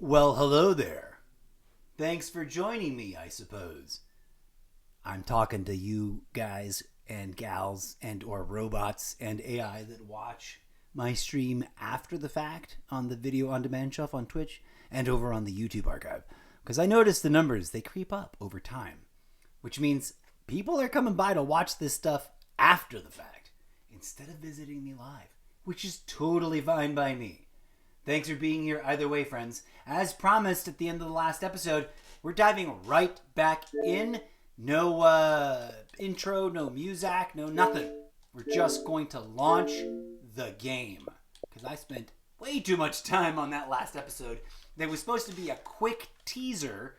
Well, hello there. Thanks for joining me, I suppose. I'm talking to you guys and gals and or robots and AI that watch my stream after the fact on the video on demand shelf on Twitch and over on the YouTube archive. Because I noticed the numbers, they creep up over time, which means people are coming by to watch this stuff after the fact instead of visiting me live, which is totally fine by me. Thanks for being here either way, friends. As promised at the end of the last episode, we're diving right back in. No intro, no music, no nothing. We're just going to launch the game. Because I spent way too much time on that last episode. That was supposed to be a quick teaser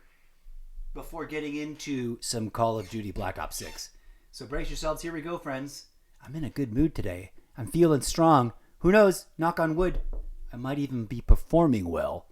before getting into some Call of Duty Black Ops 6. So brace yourselves, here we go, friends. I'm in a good mood today. I'm feeling strong. Who knows? Knock on wood. I might even be performing well.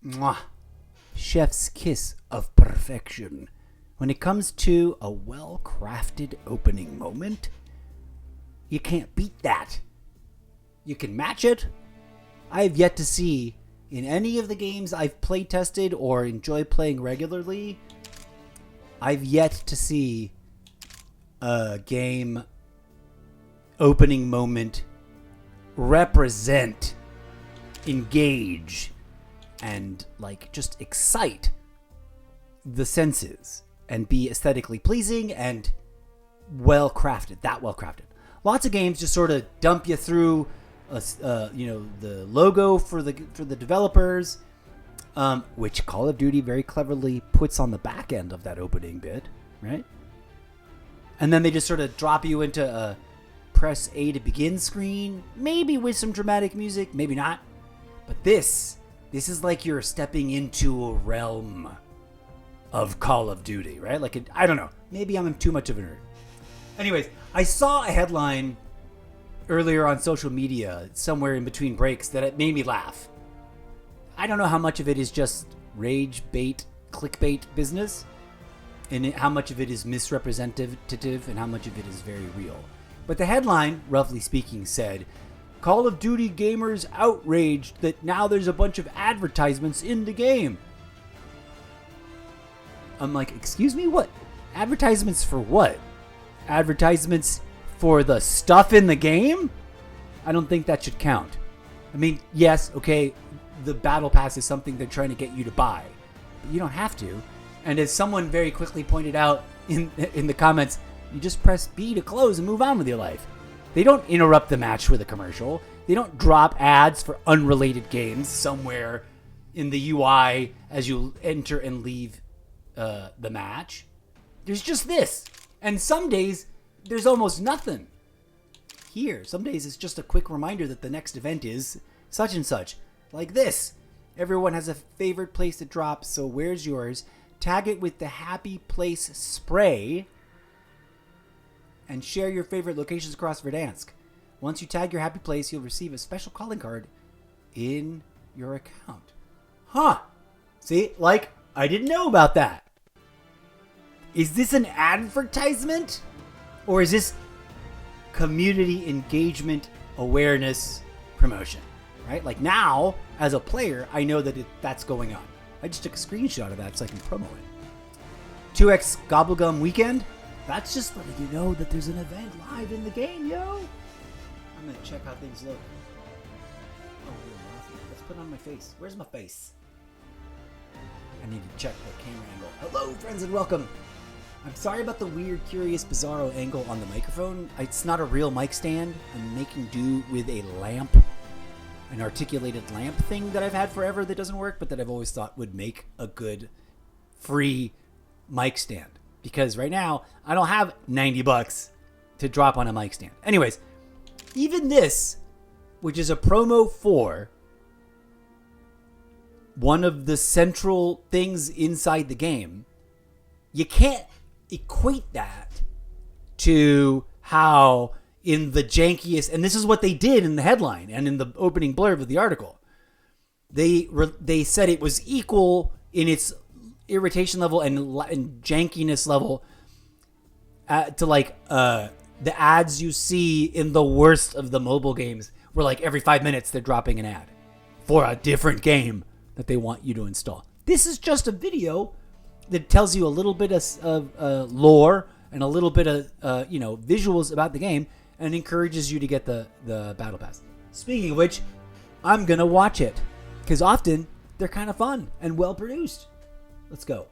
Mwah. Chef's kiss of perfection. When it comes to a well-crafted opening moment, you can't beat that. You can match it. I have yet to see in any of the games I've play tested or enjoy playing regularly, I've yet to see a game opening moment represent, engage, and like just excite the senses and be aesthetically pleasing and well crafted. Lots of games just sort of dump you through the logo for the developers, which Call of Duty very cleverly puts on the back end of that opening bit, right? And then they just sort of drop you into a press A to begin screen, maybe with some dramatic music, maybe not. But this is like you're stepping into a realm of Call of Duty, right? Like, I don't know. Maybe I'm too much of a nerd. Anyways, I saw a headline earlier on social media, somewhere in between breaks, that it made me laugh. I don't know how much of it is just rage bait, clickbait business, and how much of it is misrepresentative, and how much of it is very real. But the headline, roughly speaking, said, Call of Duty gamers outraged that now there's a bunch of advertisements in the game. I'm like, excuse me, what? Advertisements for what? Advertisements for the stuff in the game? I don't think that should count. I mean, yes, okay, the battle pass is something they're trying to get you to buy, but you don't have to. And as someone very quickly pointed out in the comments, you just press B to close and move on with your life. They don't interrupt the match with a commercial. They don't drop ads for unrelated games somewhere in the UI as you enter and leave the match. There's just this. And some days, there's almost nothing. Here, some days it's just a quick reminder that the next event is such and such. Like this. Everyone has a favorite place to drop, so where's yours? Tag it with the Happy Place spray and share your favorite locations across Verdansk. Once you tag your happy place, you'll receive a special calling card in your account. Huh. See, like, I didn't know about that. Is this an advertisement? Or is this community engagement, awareness, promotion? Right? Like now, as a player, I know that that's going on. I just took a screenshot of that so I can promo it. 2X Gobblegum Weekend. That's just letting you know that there's an event live in the game, yo. I'm gonna check how things look. Oh, let's put it on my face. Where's my face? I need to check the camera angle. Hello, friends, and welcome. I'm sorry about the weird, curious, bizarro angle on the microphone. It's not a real mic stand. I'm making do with a lamp, an articulated lamp thing that I've had forever that doesn't work, but that I've always thought would make a good free mic stand. Because right now, I don't have $90 to drop on a mic stand. Anyways, even this, which is a promo for one of the central things inside the game, you can't equate that to how in the jankiest, and this is what they did in the headline and in the opening blurb of the article, they said it was equal in its irritation level and jankiness level to like the ads you see in the worst of the mobile games, where like every 5 minutes they're dropping an ad for a different game that they want you to install. This is just a video that tells you a little bit of lore and a little bit of visuals about the game and encourages you to get the battle pass. Speaking of which, I'm gonna watch it because often they're kind of fun and well produced. Let's go.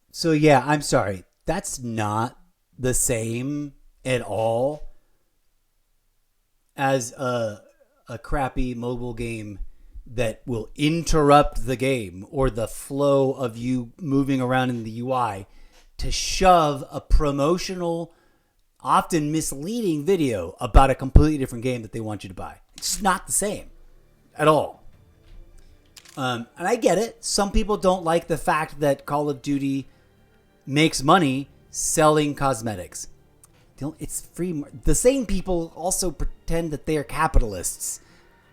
So yeah, I'm sorry. That's not the same at all as a crappy mobile game that will interrupt the game or the flow of you moving around in the UI to shove a promotional, often misleading video about a completely different game that they want you to buy. It's just not the same at all. And I get it. Some people don't like the fact that Call of Duty makes money selling cosmetics. It's free. The same people also pretend that they are capitalists.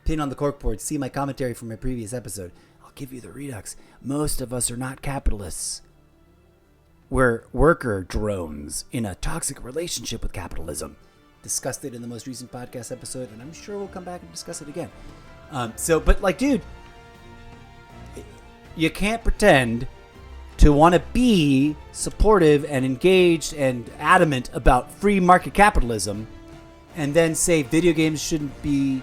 Pin on the corkboard. See my commentary from my previous episode. I'll give you the redux. Most of us are not capitalists. We're worker drones in a toxic relationship with capitalism. Discussed it in the most recent podcast episode, and I'm sure we'll come back and discuss it again. But like, dude, you can't pretend to want to be supportive and engaged and adamant about free market capitalism and then say video games shouldn't be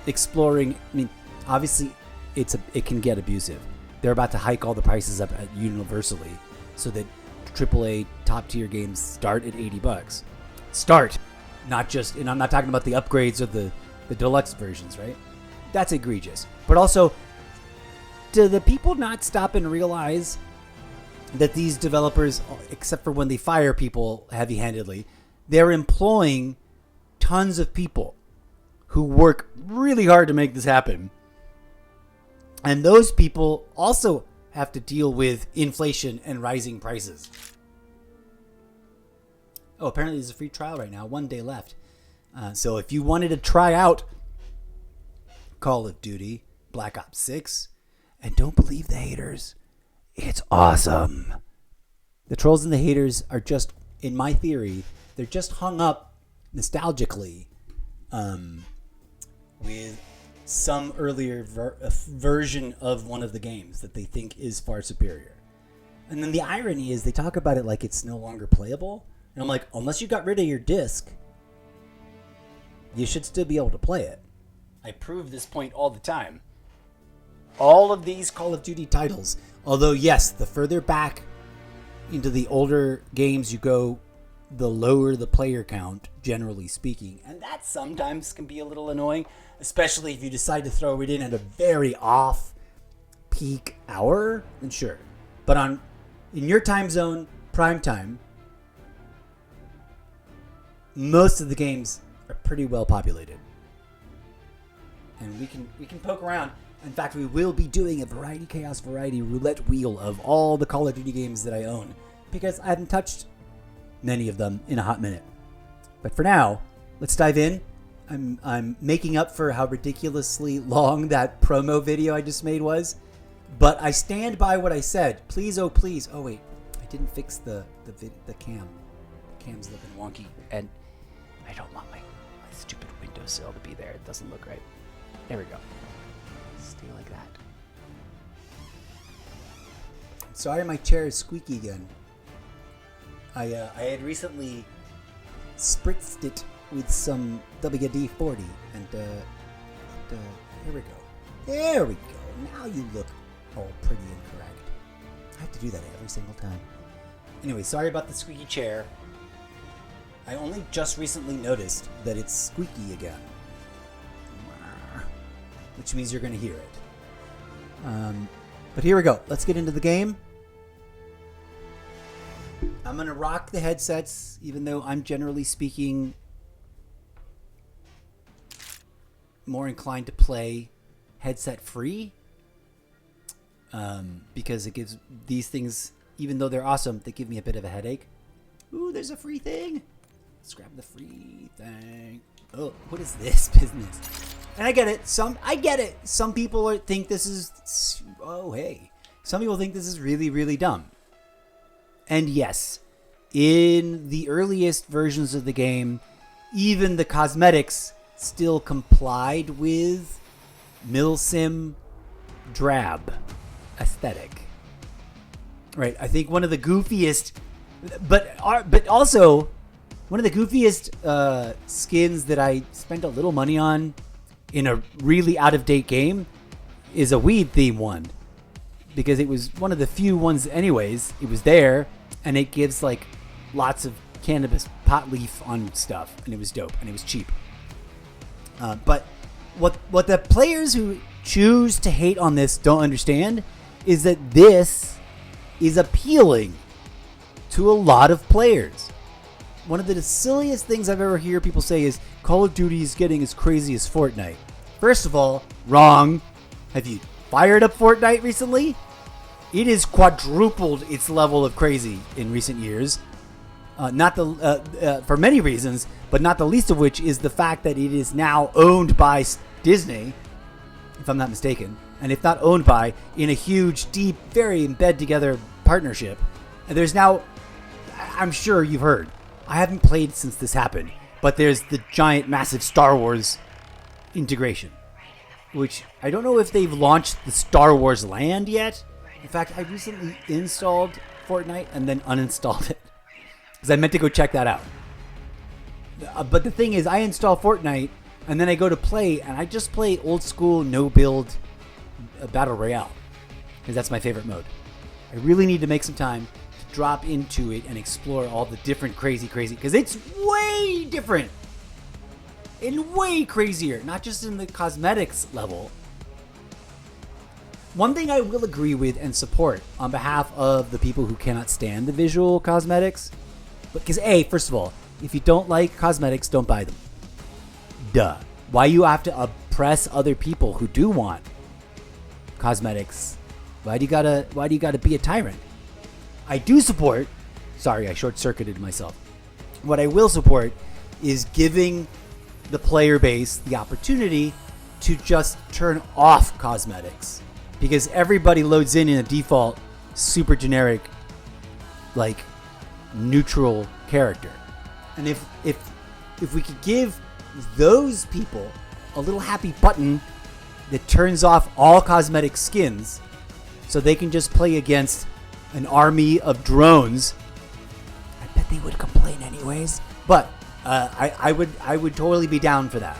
exploring. I mean, obviously it can get abusive. They're about to hike all the prices up universally so that AAA top tier games start at $80. Start, not just, and I'm not talking about the upgrades or the deluxe versions, right? That's egregious. But also, do the people not stop and realize that these developers, except for when they fire people heavy-handedly, they're employing tons of people who work really hard to make this happen. And those people also have to deal with inflation and rising prices. Oh, apparently there's a free trial right now. 1 day left. So if you wanted to try out Call of Duty Black Ops 6, and don't believe the haters, it's awesome. The trolls and the haters are just, in my theory, they're just hung up nostalgically with some earlier version of one of the games that they think is far superior. And then the irony is they talk about it like it's no longer playable. And I'm like, unless you got rid of your disc, you should still be able to play it. I prove this point all the time. All of these Call of Duty titles, although yes, the further back into the older games you go, the lower the player count, generally speaking. And that sometimes can be a little annoying, especially if you decide to throw it in at a very off peak hour, then sure. But in your time zone, prime time, most of the games are pretty well populated. And we can poke around. In fact, we will be doing a variety roulette wheel of all the Call of Duty games that I own, because I haven't touched many of them in a hot minute. But for now, let's dive in. I'm making up for how ridiculously long that promo video I just made was, but I stand by what I said. Please, oh please. Oh wait, I didn't fix the cam. The cam's looking wonky, and I don't want my stupid windowsill to be there. It doesn't look right. There we go. Stay like that. Sorry, my chair is squeaky again. I had recently spritzed it with some WD-40, and here we go. There we go. Now you look all pretty and correct. I have to do that every single time. Anyway, sorry about the squeaky chair. I only just recently noticed that it's squeaky again, which means you're going to hear it. But here we go. Let's get into the game. I'm going to rock the headsets, even though I'm generally speaking more inclined to play headset free. Because it gives these things, even though they're awesome, they give me a bit of a headache. Ooh, there's a free thing. Let's grab the free thing. Oh, what is this business? And I get it. I get it. Some people think this is... Oh, hey. Some people think this is really, really dumb. And yes, in the earliest versions of the game, even the cosmetics still complied with milsim drab aesthetic. Right, I think one of the goofiest, but also one of the goofiest skins that I spent a little money on in a really out-of-date game is a weed theme one, because it was one of the few ones anyways. It was there, and it gives like lots of cannabis pot leaf on stuff, and it was dope, and it was cheap. But what the players who choose to hate on this don't understand is that this is appealing to a lot of players. One of the silliest things I've ever heard people say is Call of Duty is getting as crazy as Fortnite. First of all, wrong. Have you fired up Fortnite recently? It has quadrupled its level of crazy in recent years. For many reasons, but not the least of which is the fact that it is now owned by Disney, if I'm not mistaken, and if not owned by, in a huge, deep, very embed together partnership. And there's now, I'm sure you've heard, I haven't played since this happened, but there's the giant, massive Star Wars integration, which I don't know if they've launched the Star Wars land yet. In fact, I recently installed Fortnite and then uninstalled it because I meant to go check that out. But the thing is, I install Fortnite and then I go to play, and I just play old school, no build battle royale because that's my favorite mode. I really need to make some time to drop into it and explore all the different crazy, because it's way different and way crazier, not just in the cosmetics level. One thing I will agree with and support on behalf of the people who cannot stand the visual cosmetics, because first of all, if you don't like cosmetics, don't buy them. Duh. Why you have to oppress other people who do want cosmetics? Why do you gotta be a tyrant? I do support. Sorry, I short-circuited myself. What I will support is giving the player base the opportunity to just turn off cosmetics, because everybody loads in a default super generic, like, neutral character. And if we could give those people a little happy button that turns off all cosmetic skins, so they can just play against an army of drones, I bet they would complain anyways. But I would totally be down for that.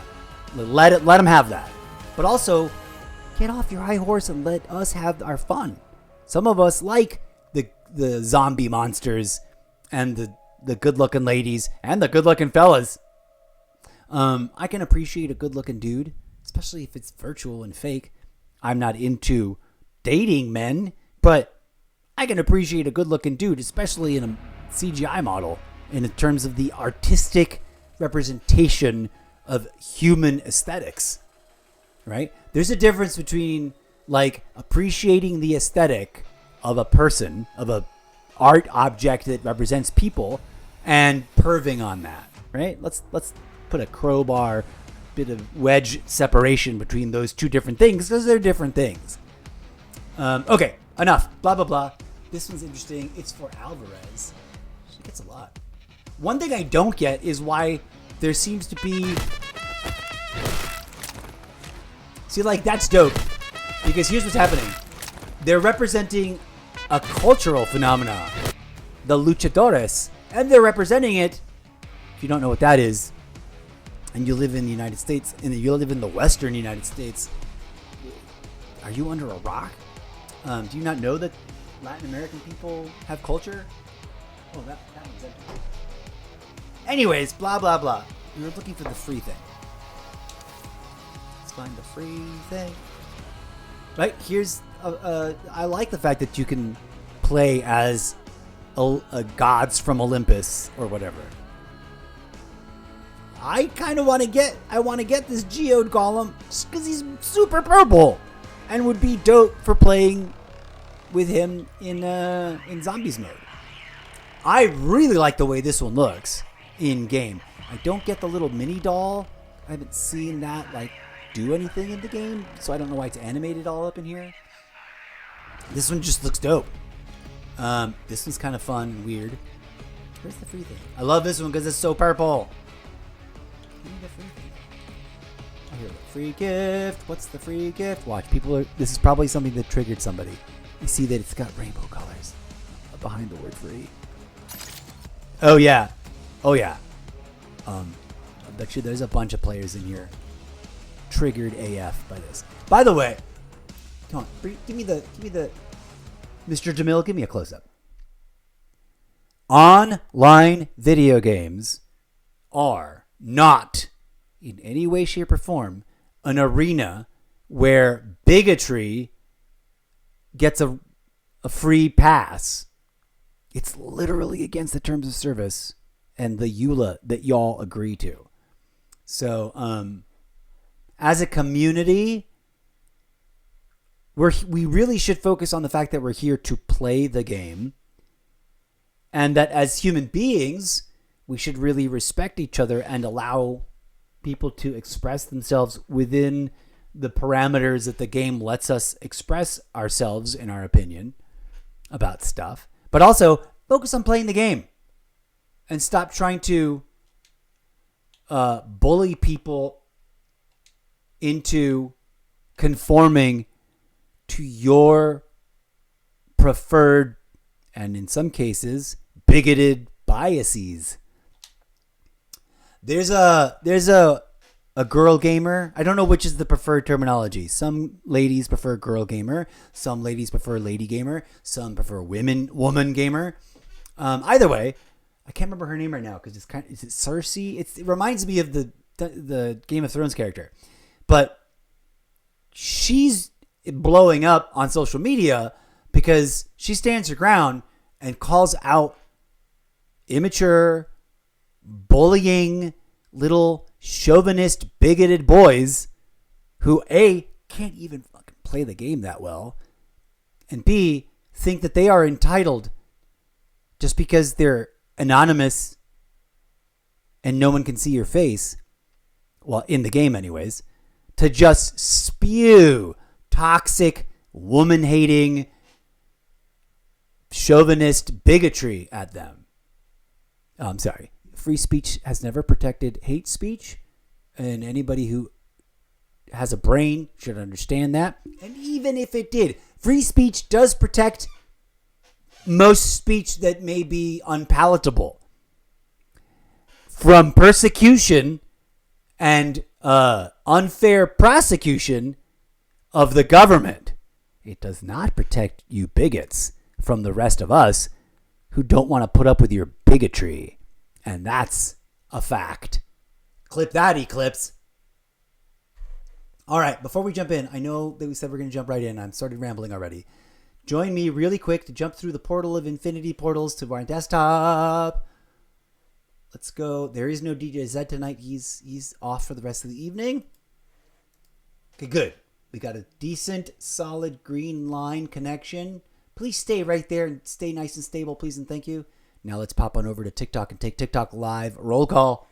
Let them have that. But also, get off your high horse and let us have our fun. Some of us like the zombie monsters and the good-looking ladies and the good-looking fellas. I can appreciate a good-looking dude, especially if it's virtual and fake. I'm not into dating men, but I can appreciate a good-looking dude, especially in a CGI model, in terms of the artistic representation of human aesthetics, right? There's a difference between like appreciating the aesthetic of a person, of a art object that represents people, and perving on that, right? Let's put a crowbar, bit of wedge separation between those two different things because they're different things. Okay, enough. Blah, blah, blah. This one's interesting. It's for Alvarez. She gets a lot. One thing I don't get is why there seems to be... See, like, that's dope. Because here's what's happening. They're representing a cultural phenomenon. The luchadores. And they're representing it. If you don't know what that is, and you live in the United States, and you live in the Western United States, are you under a rock? Do you not know that Latin American people have culture? Oh, that one's empty. Anyways, blah, blah, blah. We were looking for the free thing. Let's find the free thing. Right, here's... I like the fact that you can play as a gods from Olympus or whatever. I kind of want to get... I want to get this Geode Golem because he's super purple and would be dope for playing with him in Zombies mode. I really like the way this one looks in game. I don't get the little mini doll. I haven't seen that like do anything in the game, so I don't know why it's animated all up in here. This one just looks dope. This one's kind of fun and weird. Where's the free thing? I love this one because it's so purple. Give me the free thing. Oh, here, free gift. What's the free gift? Watch, people are... This is probably something that triggered somebody. You see that it's got rainbow colors behind the word free. Oh, yeah. Oh, yeah. I bet you there's a bunch of players in here triggered AF by this. By the way, come on, give me the Mr. Jamil, give me a close-up. Online video games are not, in any way, shape, or form, an arena where bigotry gets a free pass. It's literally against the terms of service and the EULA that y'all agree to. So, as a community, we really should focus on the fact that we're here to play the game, and that as human beings, we should really respect each other and allow people to express themselves within the parameters that the game lets us express ourselves, in our opinion, about stuff. But also, focus on playing the game and stop trying to bully people into conforming to your preferred, and in some cases, bigoted biases. There's a girl gamer. I don't know which is the preferred terminology. Some ladies prefer girl gamer. Some ladies prefer lady gamer. Some prefer woman gamer. Either way, I can't remember her name right now because is it Cersei? It reminds me of the Game of Thrones character, but she's blowing up on social media because she stands her ground and calls out immature, bullying, little chauvinist, bigoted boys who A, can't even fucking play the game that well, and B, think that they are entitled just because they're anonymous and no one can see your face, well, in the game anyways, to just spew toxic, woman-hating, chauvinist bigotry at them. I'm sorry. Free speech has never protected hate speech, and anybody who has a brain should understand that. And even if it did, free speech does protect most speech that may be unpalatable. from persecution and unfair prosecution of the government. It does not protect you bigots from the rest of us who don't want to put up with your bigotry. And that's a fact. Clip that, Eclipse. All right, before we jump in, I know that we said we're going to jump right in. I'm started rambling already. Join me really quick to jump through the portal of infinity portals to our desktop. Let's go. There is no DJ Zed tonight. He's off for the rest of the evening. Okay, good. We got a decent, solid green line connection. Please stay right there and stay nice and stable, please and thank you. Now let's pop on over to TikTok and take TikTok live. Roll call.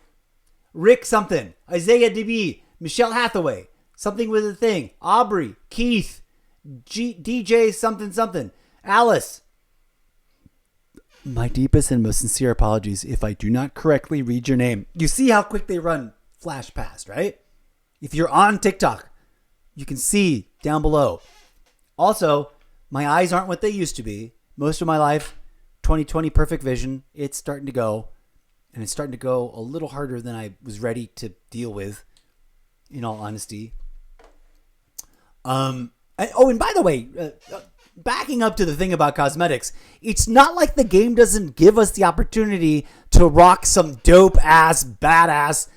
Rick something. Isaiah DB. Michelle Hathaway. Something with a thing. Aubrey. Keith. DJ something something. Alice. My deepest and most sincere apologies if I do not correctly read your name. You see how quick they run flash past, right? If you're on TikTok, you can see down below. Also, my eyes aren't what they used to be. Most of my life, 20/20 perfect vision. It's starting to go. And it's starting to go a little harder than I was ready to deal with, in all honesty. And by the way, backing up to the thing about cosmetics, it's not like the game doesn't give us the opportunity to rock some dope-ass, badass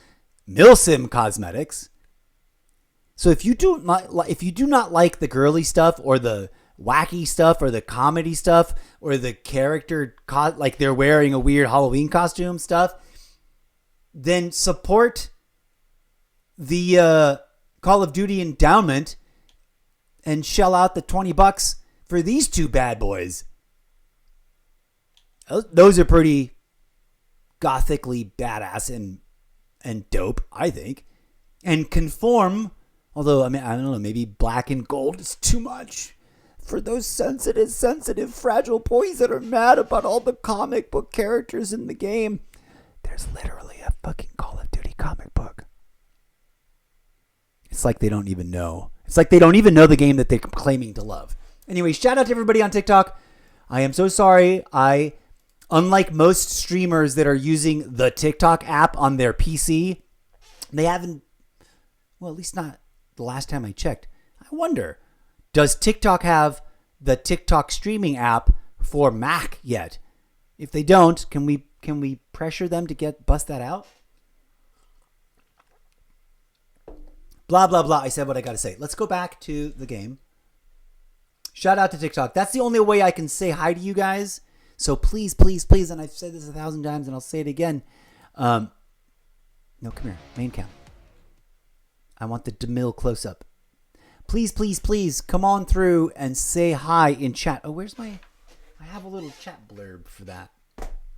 milsim cosmetics. So if you do not like the girly stuff or the wacky stuff or the comedy stuff or the character like they're wearing a weird Halloween costume stuff, then support the Call of Duty endowment and shell out the $20 for these two bad boys. Those are pretty gothically badass and dope, I think, and conform. Although, I mean, I don't know, maybe black and gold is too much for those sensitive, fragile boys that are mad about all the comic book characters in the game. There's literally a fucking Call of Duty comic book. It's like they don't even know. It's like they don't even know the game that they're claiming to love. Anyway, shout out to everybody on TikTok. I am so sorry. Unlike most streamers that are using the TikTok app on their PC, they haven't, well, at least not the last time I checked. I wonder, does TikTok have the TikTok streaming app for Mac yet? If they don't, can we pressure them to bust that out? Blah, blah, blah. I said what I got to say. Let's go back to the game. Shout out to TikTok. That's the only way I can say hi to you guys. So please, please, please, and I've said this 1,000 times and I'll say it again. No, come here. Main cam. I want the DeMille close-up. Please, please, please come on through and say hi in chat. Oh, where's my... I have a little chat blurb for that.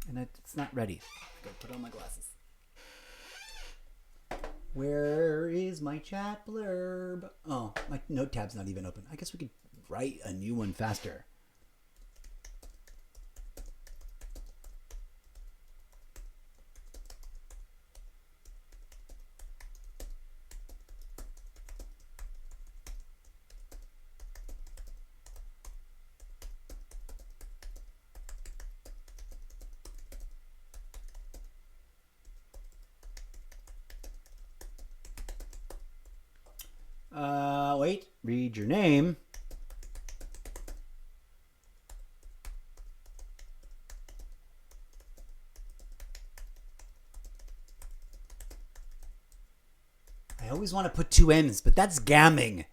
And it's not ready. I gotta put on my glasses. Where is my chat blurb? Oh, my note tab's not even open. I guess we could write a new one faster. Wait, read your name. I always want to put two M's, but that's gamming.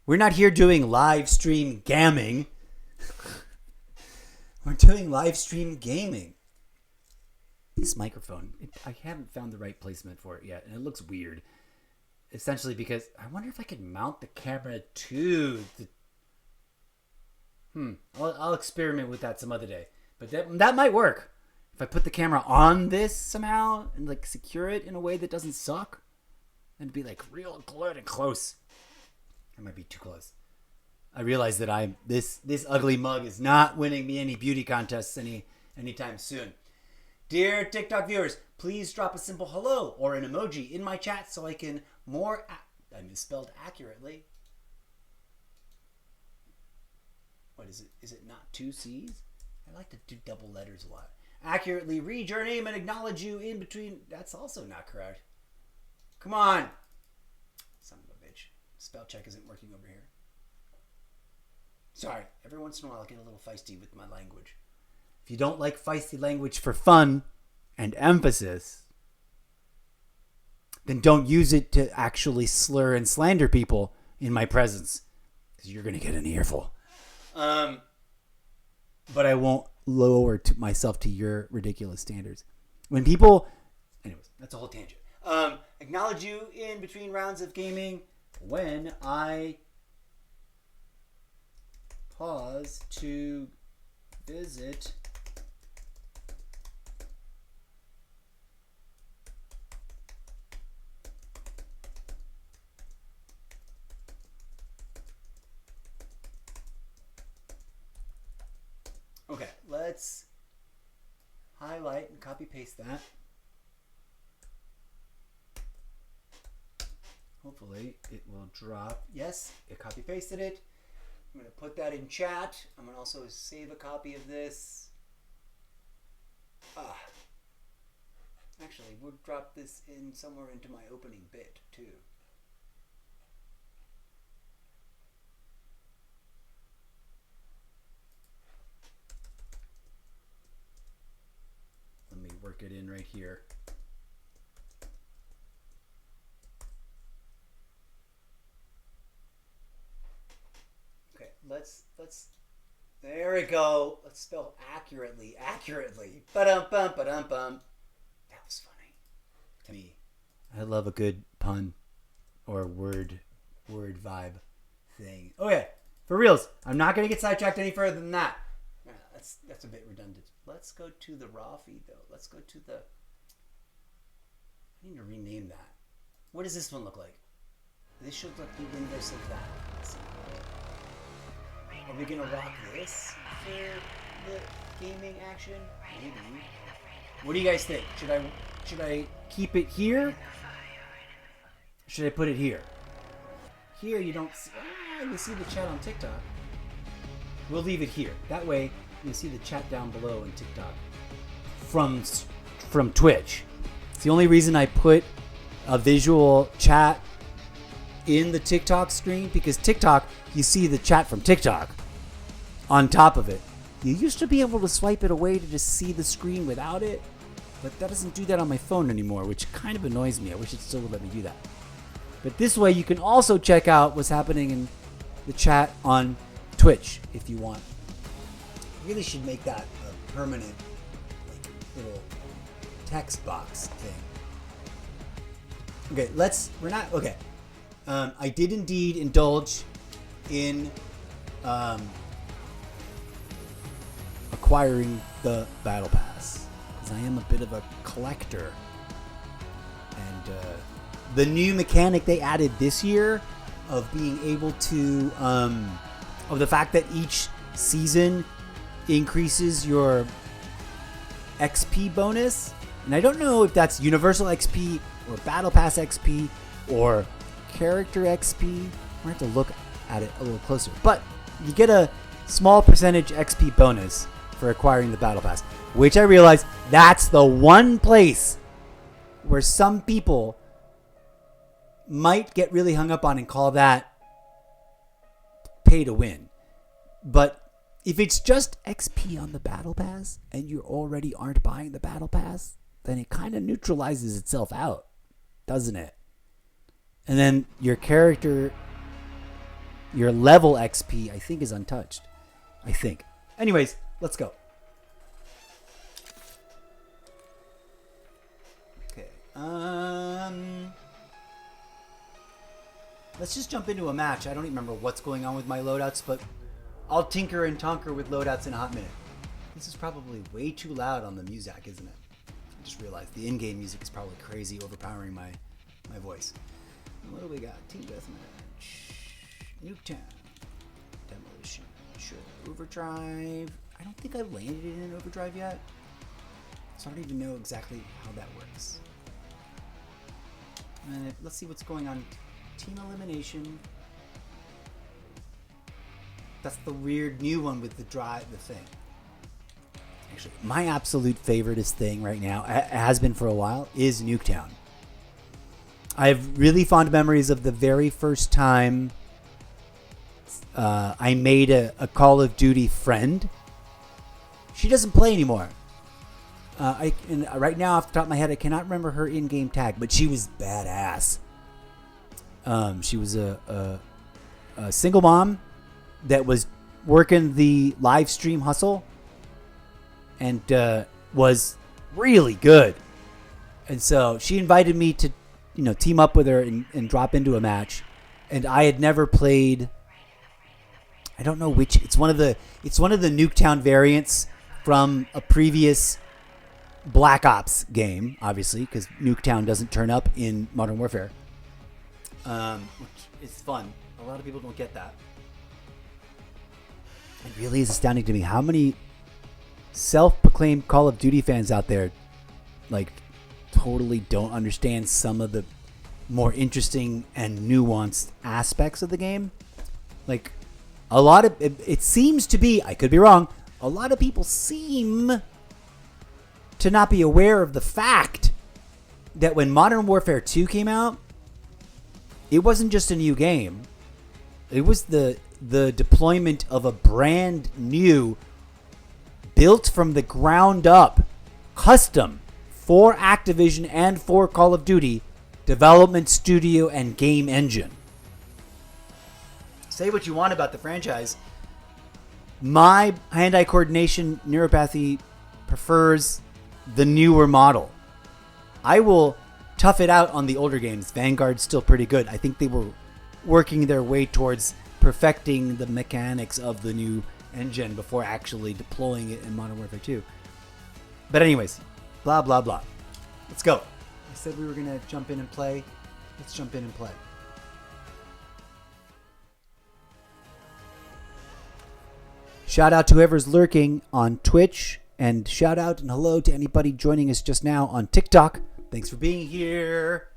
We're not here doing live stream gamming. We're doing live stream gaming. This microphone, I haven't found the right placement for it yet, and it looks weird. Essentially because I wonder if I could mount the camera to the... I'll experiment with that some other day. But that might work. If I put the camera on this somehow and like secure it in a way that doesn't suck, then it'd be like real good and close. That might be too close. I realize that this ugly mug is not winning me any beauty contests anytime soon. Dear TikTok viewers, please drop a simple hello or an emoji in my chat so I can I misspelled accurately. What is it? Is it not two C's? I like to do double letters a lot. accurately read your name and acknowledge you in between. That's also not correct. Come on. Son of a bitch. Spell check isn't working over here. Sorry. Every once in a while I get a little feisty with my language. If you don't like feisty language for fun and emphasis, then don't use it to actually slur and slander people in my presence, because you're going to get an earful. But I won't lower myself to your ridiculous standards. When people... Anyways, that's a whole tangent. Acknowledge you in between rounds of gaming when I pause to visit Okay, let's highlight and copy paste that. Hopefully it will drop. Yes, it copy pasted it. I'm going to put that in chat. I'm going to also save a copy of this. Actually, we'll drop this in somewhere into my opening bit too. Let me work it in right here. Okay, let's there we go. Let's spell accurately. Ba-dum-bum, ba-dum-bum. That was funny to me. I love a good pun or word vibe thing. Okay, for reals. I'm not going to get sidetracked any further than that. That's a bit redundant. Let's go to the raw feed though. Let's go to the... I need to rename that. What does this one look like? This should look the inverse of that. Let's see. Are we gonna rock this for the gaming action? Maybe. What do you guys think? Should I keep it here? Should I put it here? Here you don't see, you see the chat on TikTok. We'll leave it here. That way you see the chat down below in TikTok from Twitch. It's the only reason I put a visual chat in the TikTok screen, because TikTok, you see the chat from TikTok on top of it. You used to be able to swipe it away to just see the screen without it, but that doesn't do that on my phone anymore, which kind of annoys me. I wish it still would let me do that. But this way you can also check out what's happening in the chat on Twitch if you want. Really should make that a permanent, like, little text box thing. Okay, I did indeed indulge in acquiring the Battle Pass, because I am a bit of a collector. And the new mechanic they added this year of being able to, of the fact that each season increases your XP bonus. And I don't know if that's Universal XP or Battle Pass XP or Character XP. We're going to have to look at it a little closer. But you get a small percentage XP bonus for acquiring the Battle Pass, which I realize that's the one place where some people might get really hung up on and call that pay to win. But if it's just XP on the Battle Pass and you already aren't buying the Battle Pass, then it kind of neutralizes itself out, doesn't it? And then your character, your level XP, I think, is untouched. I think. Anyways, let's go. Okay. Let's just jump into a match. I don't even remember what's going on with my loadouts, but I'll tinker and tonker with loadouts in a hot minute. This is probably way too loud on the music, isn't it? I just realized the in-game music is probably crazy, overpowering my voice. What do we got? Team Deathmatch. Nuketown. Demolition. Sure. Overdrive. I don't think I've landed in an overdrive yet, so I don't even know exactly how that works. And let's see what's going on. Team elimination. That's the weird new one with the thing. actually, my absolute favoriteest thing right now, has been for a while, is Nuketown. I have really fond memories of the very first time I made a Call of Duty friend. She doesn't play anymore. Right now, off the top of my head, I cannot remember her in-game tag, but she was badass. She was a single mom that was working the live stream hustle and was really good. And so she invited me to, team up with her and drop into a match. And I had never played. I don't know which. It's one of the Nuketown variants from a previous Black Ops game, obviously, because Nuketown doesn't turn up in Modern Warfare, which is fun. A lot of people don't get that. It really is astounding to me how many self-proclaimed Call of Duty fans out there, like, totally don't understand some of the more interesting and nuanced aspects of the game. Like, a lot of it seems to be, I could be wrong, a lot of people seem to not be aware of the fact that when Modern Warfare 2 came out, it wasn't just a new game. It was the deployment of a brand new, built from the ground up, custom for Activision and for Call of Duty development studio and game engine. Say what you want about the franchise. My hand-eye coordination neuropathy prefers the newer model. I will tough it out on the older games. Vanguard's still pretty good. I think they were working their way towards perfecting the mechanics of the new engine before actually deploying it in Modern Warfare 2. But anyways, blah, blah, blah. Let's go. I said we were going to jump in and play. Let's jump in and play. Shout out to whoever's lurking on Twitch, and shout out and hello to anybody joining us just now on TikTok. Thanks for being here.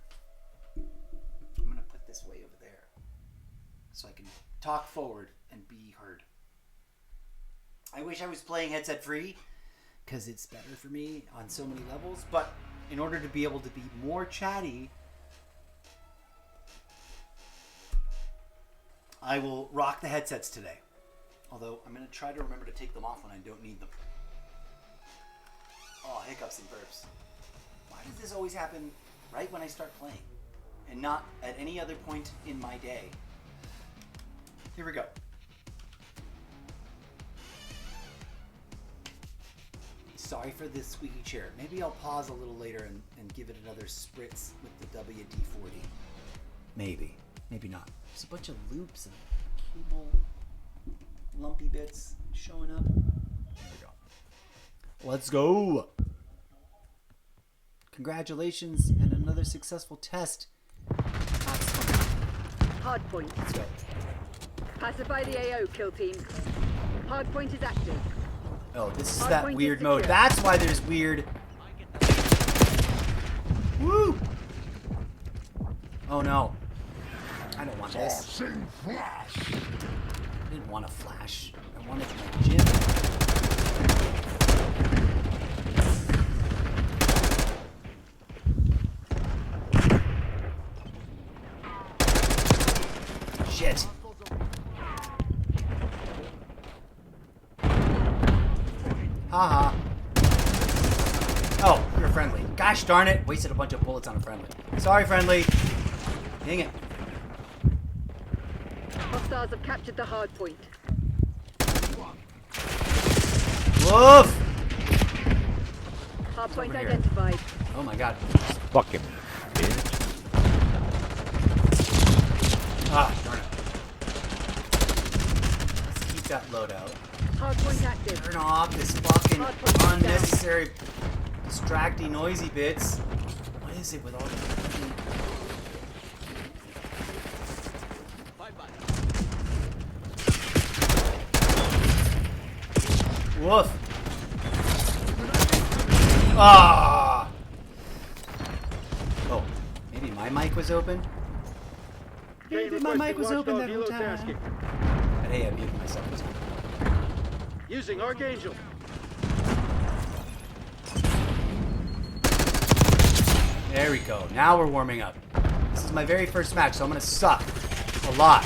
I'm going to put this way over there so I can talk forward and be heard. I wish I was playing headset free because it's better for me on so many levels, but in order to be able to be more chatty, I will rock the headsets today. Although, I'm going to try to remember to take them off when I don't need them. Oh, hiccups and burps. Why does this always happen right when I start playing? And not at any other point in my day? Here we go. Sorry for this squeaky chair. Maybe I'll pause a little later and give it another spritz with the WD-40. Maybe. Maybe not. There's a bunch of loops and cable lumpy bits showing up. There we go. Let's go. Congratulations and another successful test. That's fun. Hardpoint. Let's go. Pacify the AO, kill team. Hardpoint is active. Oh, this is Hardpoint that is weird secure. mode. That's why there's weird. Woo! Oh no. I don't want this. I didn't want a flash. I wanted my gym. Shit. Haha. Oh, you're friendly. Gosh darn it. Wasted a bunch of bullets on a friendly. Sorry, friendly. Dang it. Hostiles have captured the hardpoint. Woof! Hardpoint here. identified. Oh my god. Fucking bitch. Ah, darn it. Let's keep that loadout. Hardpoint active. Turn off this fucking Hardpoint down. unnecessary, distracting, noisy bits. What is it with all the fucking... Woof. Ah. Oh, maybe my mic was open. Maybe my mic was open that whole time. But hey, I muted myself this time. Using Archangel. we go. Now we're warming up. This is my very first match, so I'm gonna suck a lot.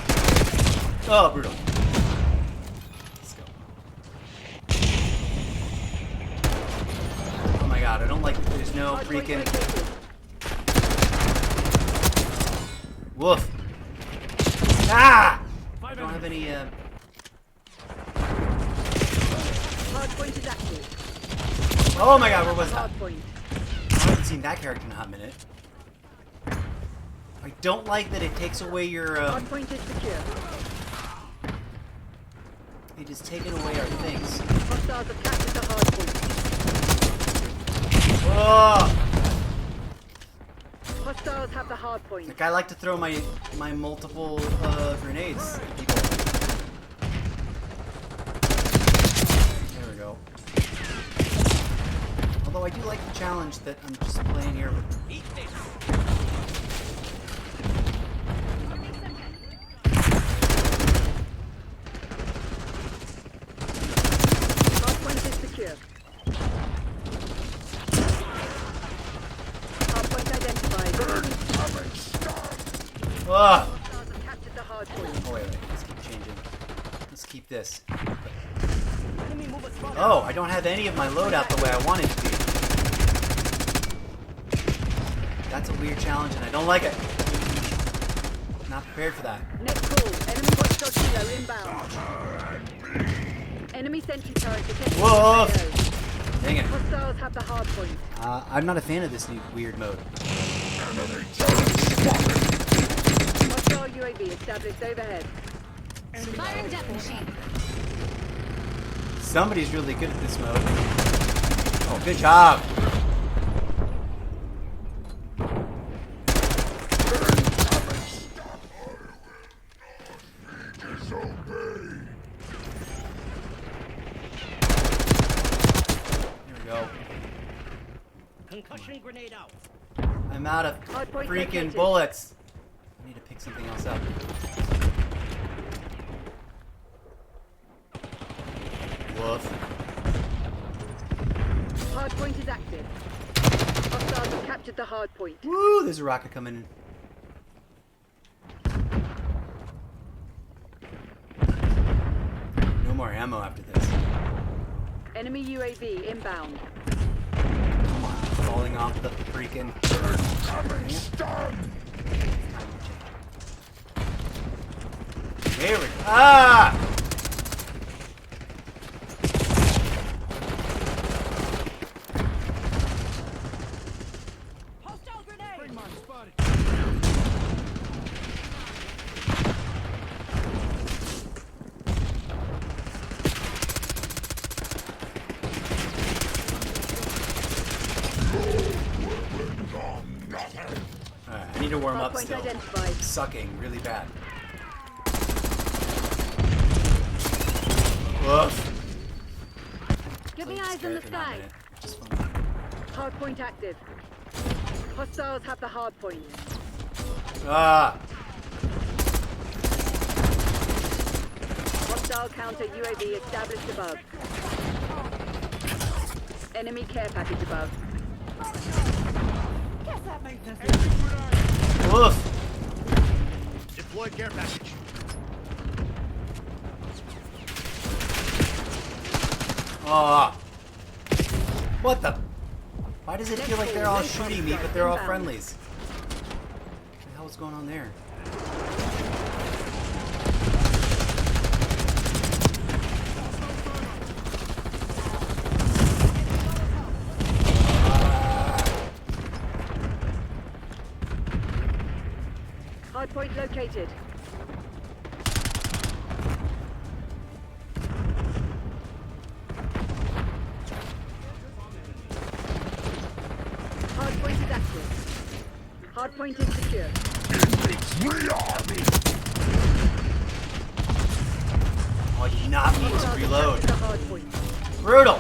Oh, brutal. Let's go. Oh my god, I don't like that there's no freaking... Woof. Ah! I don't have any, Hardpoint is active. Oh my god, where was that? Hardpoint. I haven't seen that character in a hot minute. I don't like that it takes away your, Hardpoint is secure. It has taken away our things. Hostiles have captured the hardpoint. Oh! Hostiles have the hardpoint. Like, I like to throw my multiple, grenades at people. There we go. Although I do like the challenge that I'm just playing here with. Hardpoint is secure. Hardpoint identified. Oh! Hostiles have captured the hardpoint. Oh, wait. Let's keep changing. Let's keep this. Oh, I don't have any of my loadout the way I want it to be. That's a weird challenge, and I don't like it. Not prepared for that. Next call. Enemy watchdog kilo inbound. Enemy sentry turret detected. Whoa! Dang it. Hostiles have the hardpoint. I'm not a fan of this new weird mode. Hostile UAV established overhead. Firing depth machine. Somebody's really good at this mode. Oh, good job. Here we go. Concussion grenade out. I'm out of Hardpoint freaking located. bullets. I need to pick something else up. Woof. Hardpoint is active. Hostiles have captured the hardpoint. Woo! There's a rocket coming in. No more ammo after this. Enemy UAV inbound. Come on, falling off the freaking. There we go. Ah! Hostile grenade. Alright, I need to warm up Hardpoint still. identified. Sucking really bad. Woof. Give me Played this eyes on the character not a sky. minute, which is fun. Hardpoint active. Hostiles have the hardpoint. Ah! Hostile counter UAV established above. Enemy care package above. Woof! Deploy care package. Ah! What the? Why does it feel like they're all Next call, shooting me, but they're all inbound. friendlies? What the hell is going on there? Hardpoint located. Hardpoint is active. Hardpoint is secure. Oh, I did not mean to Hostiles reload. have captured the hardpoint. Brutal!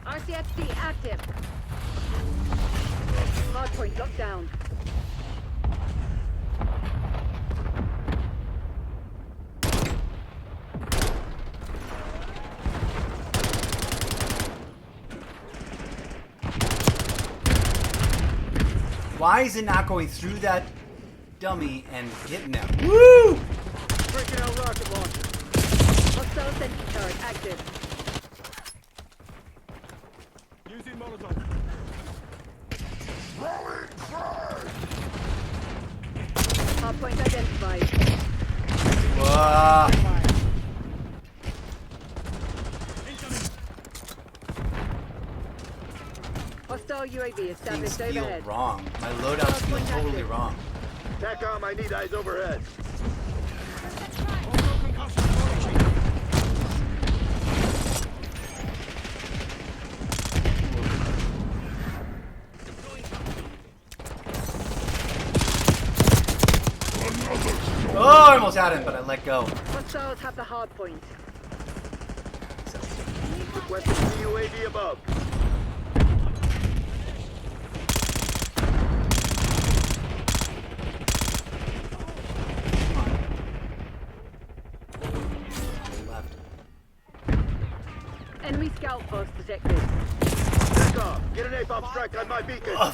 RCXD active. Hardpoint locked down. Why is it not going through that dummy and hitting them? Woo! Breaking out rocket launcher. Hostile sentry turret active. Using Molotov. Hardpoint identified. Whoa. Incoming. Hostile UAV Things established feel overhead. wrong. My loadouts feel totally wrong. TACOM, I need eyes overhead. Oh, I almost had him, but I let go. Hostiles have the hardpoint. Requesting UAV above. Left. Enemy scout force detected. TACOM, get an napalm strike on my beacon. Ugh.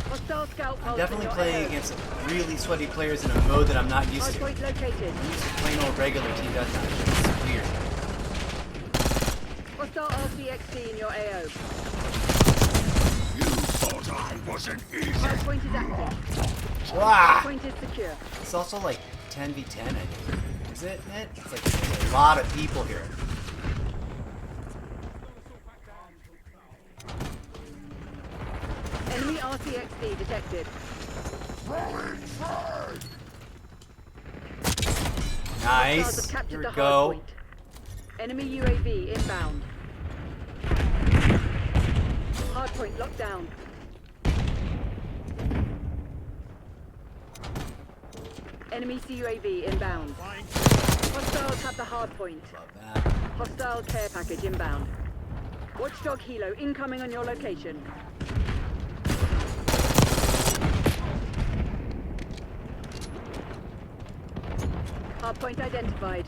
Hostile scout I'm pulse definitely in your playing AO. against really sweaty players in a mode that I'm not used to. Hardpoint located. I'm used to plain old regular team deathmatch. It's weird. Hostile RCXD in your AO. You thought I wasn't easy. Hardpoint is active. Wow. Point is secure. It's also like 10v10, I think. Is it? It's like there's a lot of people here. Enemy RCXD detected. Hostiles Nice. have captured Here we the go. hardpoint. Enemy UAV inbound. Hardpoint locked down. Enemy CUAV inbound. Hostiles have the hardpoint. Love that. Hostile care package inbound. Watchdog helo incoming on your location. Hardpoint identified.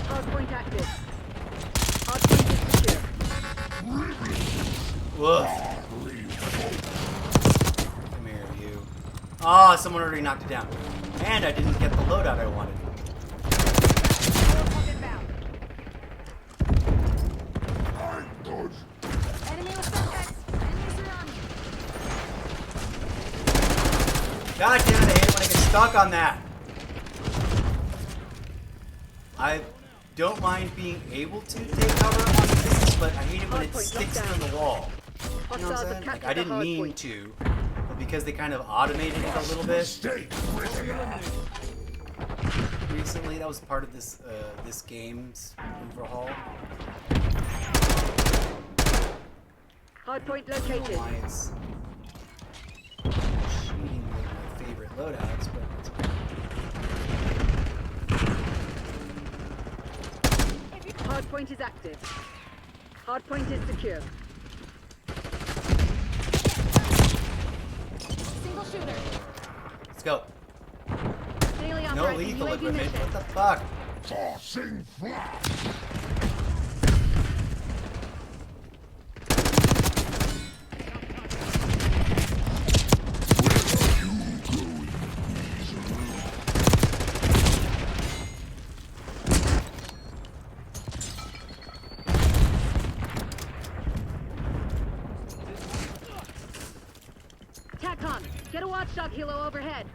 Hardpoint active. Hardpoint is secure. Woof. Come here, you. Oh, someone already knocked it down. And I didn't get the loadout I wanted. Enemy with contacts. Enemy surrounded. God damn it, I hate it when I get stuck on that. I don't mind being able to take cover on things, but I hate it when it Hardpoint sticks locked to down. the wall. You know what Hostiles I'm have saying? Like, captured I the didn't mean hardpoint. to, but because they kind of automated it a little bit recently, that was part of this this game's overhaul. Hardpoint I don't know located. why it's shooting with my favorite loadouts, but it's Hardpoint is active. Hardpoint is secure. Single shooter. let's go. Daily No operating lethal UAV equipment. mission. What the fuck? TACOM, get a watchdog helo overhead.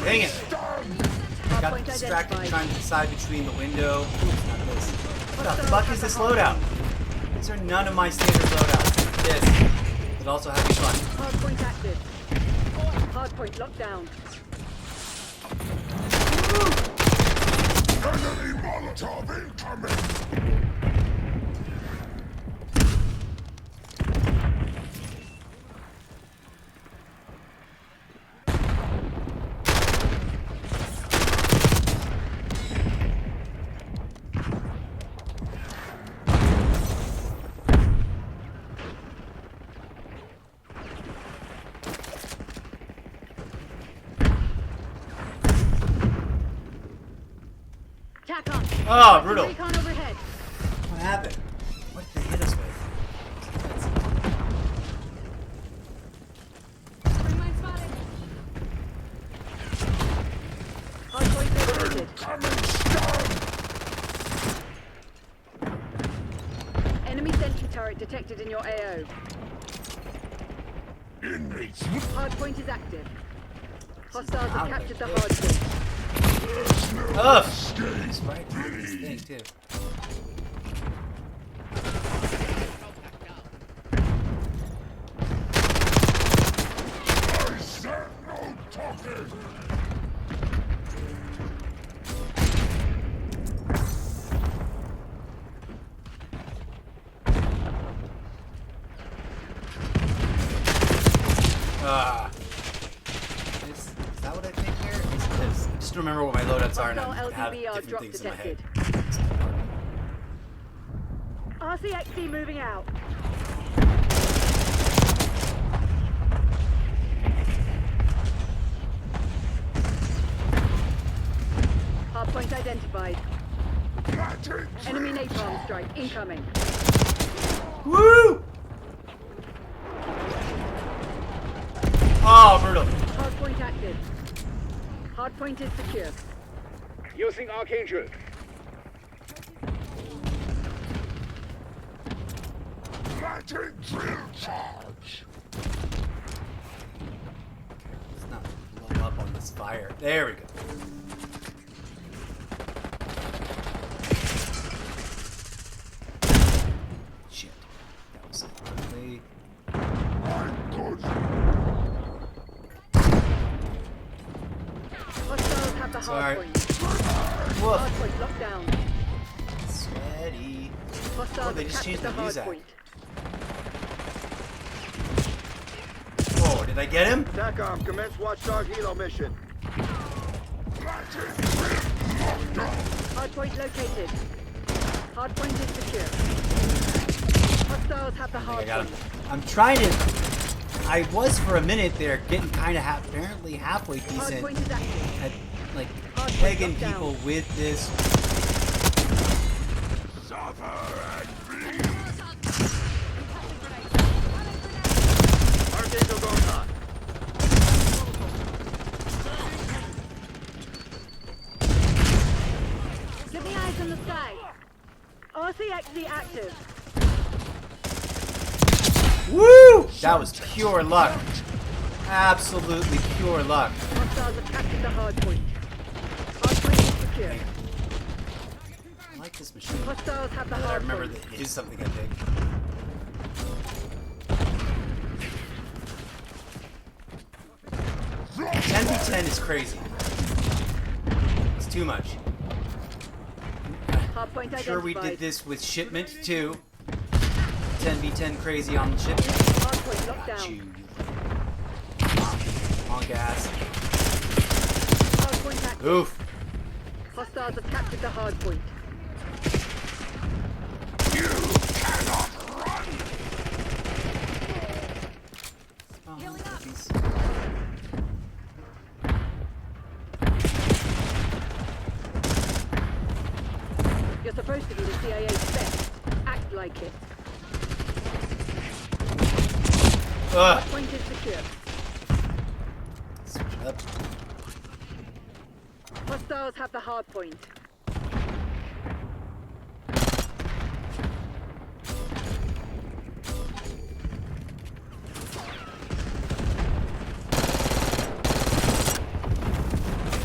Dang it! Got Hardpoint distracted identified. trying to decide between the window. Oops, not this. What the fuck is this loadout? These are none of my standard loadouts. This. But also having fun. Hardpoint active. Hardpoint locked down. Enemy Molotov incoming. TACOM. Oh, brutal. Recon overhead. What happened? What did they hit us with? Spring mine spotted. Hardpoint located. Enemy sentry turret detected in your AO. Hardpoint is active. Hostiles have captured the hardpoint. Ugh! He's right behind this thing, too. Is that what I think here? I just remember what my loadouts are and I Hostile have LTBR different drop things in my head. detected. RCXD moving out. Hardpoint identified. Enemy napalm strike incoming. Woo! Oh, brutal. Hardpoint active. Hardpoint is secure. Using Archangel. Let's not blow up on this fire. There we go. Shit. That was ugly. Hostiles have the Sorry. hardpoint. Woof. Hardpoint locked down. Sweaty. Hostiles Oh, they have just changed captured the the music. hardpoint. Oh, did I get him? TACOM, commence watchdog helo mission. Hardpoint located. Hardpoint is secure. Hostiles have the I think I got hardpoint. him. I'm trying to. I was for a minute there, getting kind of apparently halfway decent Hardpoint is active. at like Hardpoint pegging locked down. people with this. Archangel goes hot. Give me eyes on the sky. RCXD active. Woo! That was pure luck. Absolutely pure luck. Hostiles have captured the hardpoint. Hardpoint is secure. I like this machine. Hostiles have the I remember hardpoint. that it is something I dig. Ten v 10 is crazy. It's too much. Hardpoint I'm sure we identified. did this with shipment too. 10v10 crazy on shipment. Hardpoint locked Got down. you. On gas. Hardpoint active. Oof. Hostiles have captured the hardpoint. Oh, Healing up. puppies. You're supposed to be the CIA's best. Act like it. Ugh. Point is secure. Switch it up. Hostiles have the hardpoint.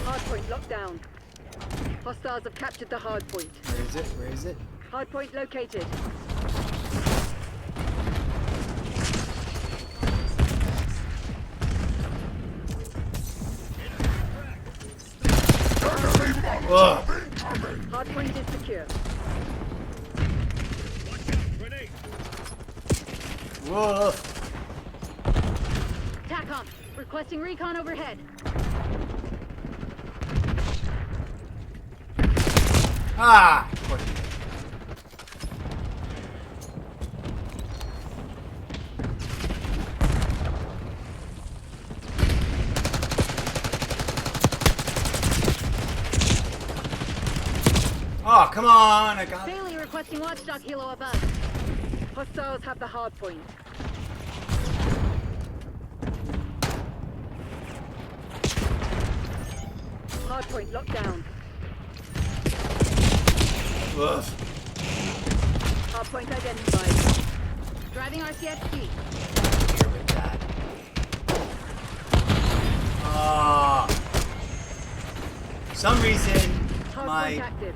Hardpoint locked down. Hostiles have captured the hardpoint. Where is it? Where is it? Hardpoint located. Ugh. Hardpoint is secure. Whoa. TACOM, requesting recon overhead. Ah. come on! I got it. Bailey requesting watchdog helo above. Hostiles have the hard point. Hard point locked down. Woof. Hard point identified. Driving RCXD. Here with that. Ah. For some reason, Hard my point active.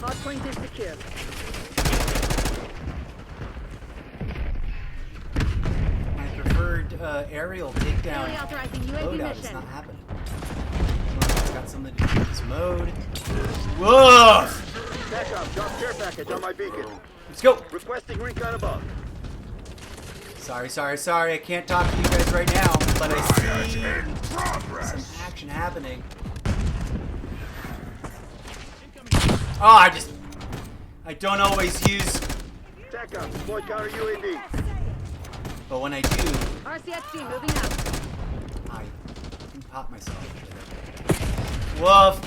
Hard point is secure. my preferred aerial takedown Bailey authorizing UAV loadout is mission. not happening. I've got something to do with this mode. Whoa! Back up. Drop care package on my beacon. Let's go. Requesting recon above. Sorry. I can't talk to you guys right now, but I see some action happening. Oh, I don't always use, Back up. Deploy counter UAV. but when I do, RCXD moving out. I can pop myself. Woof.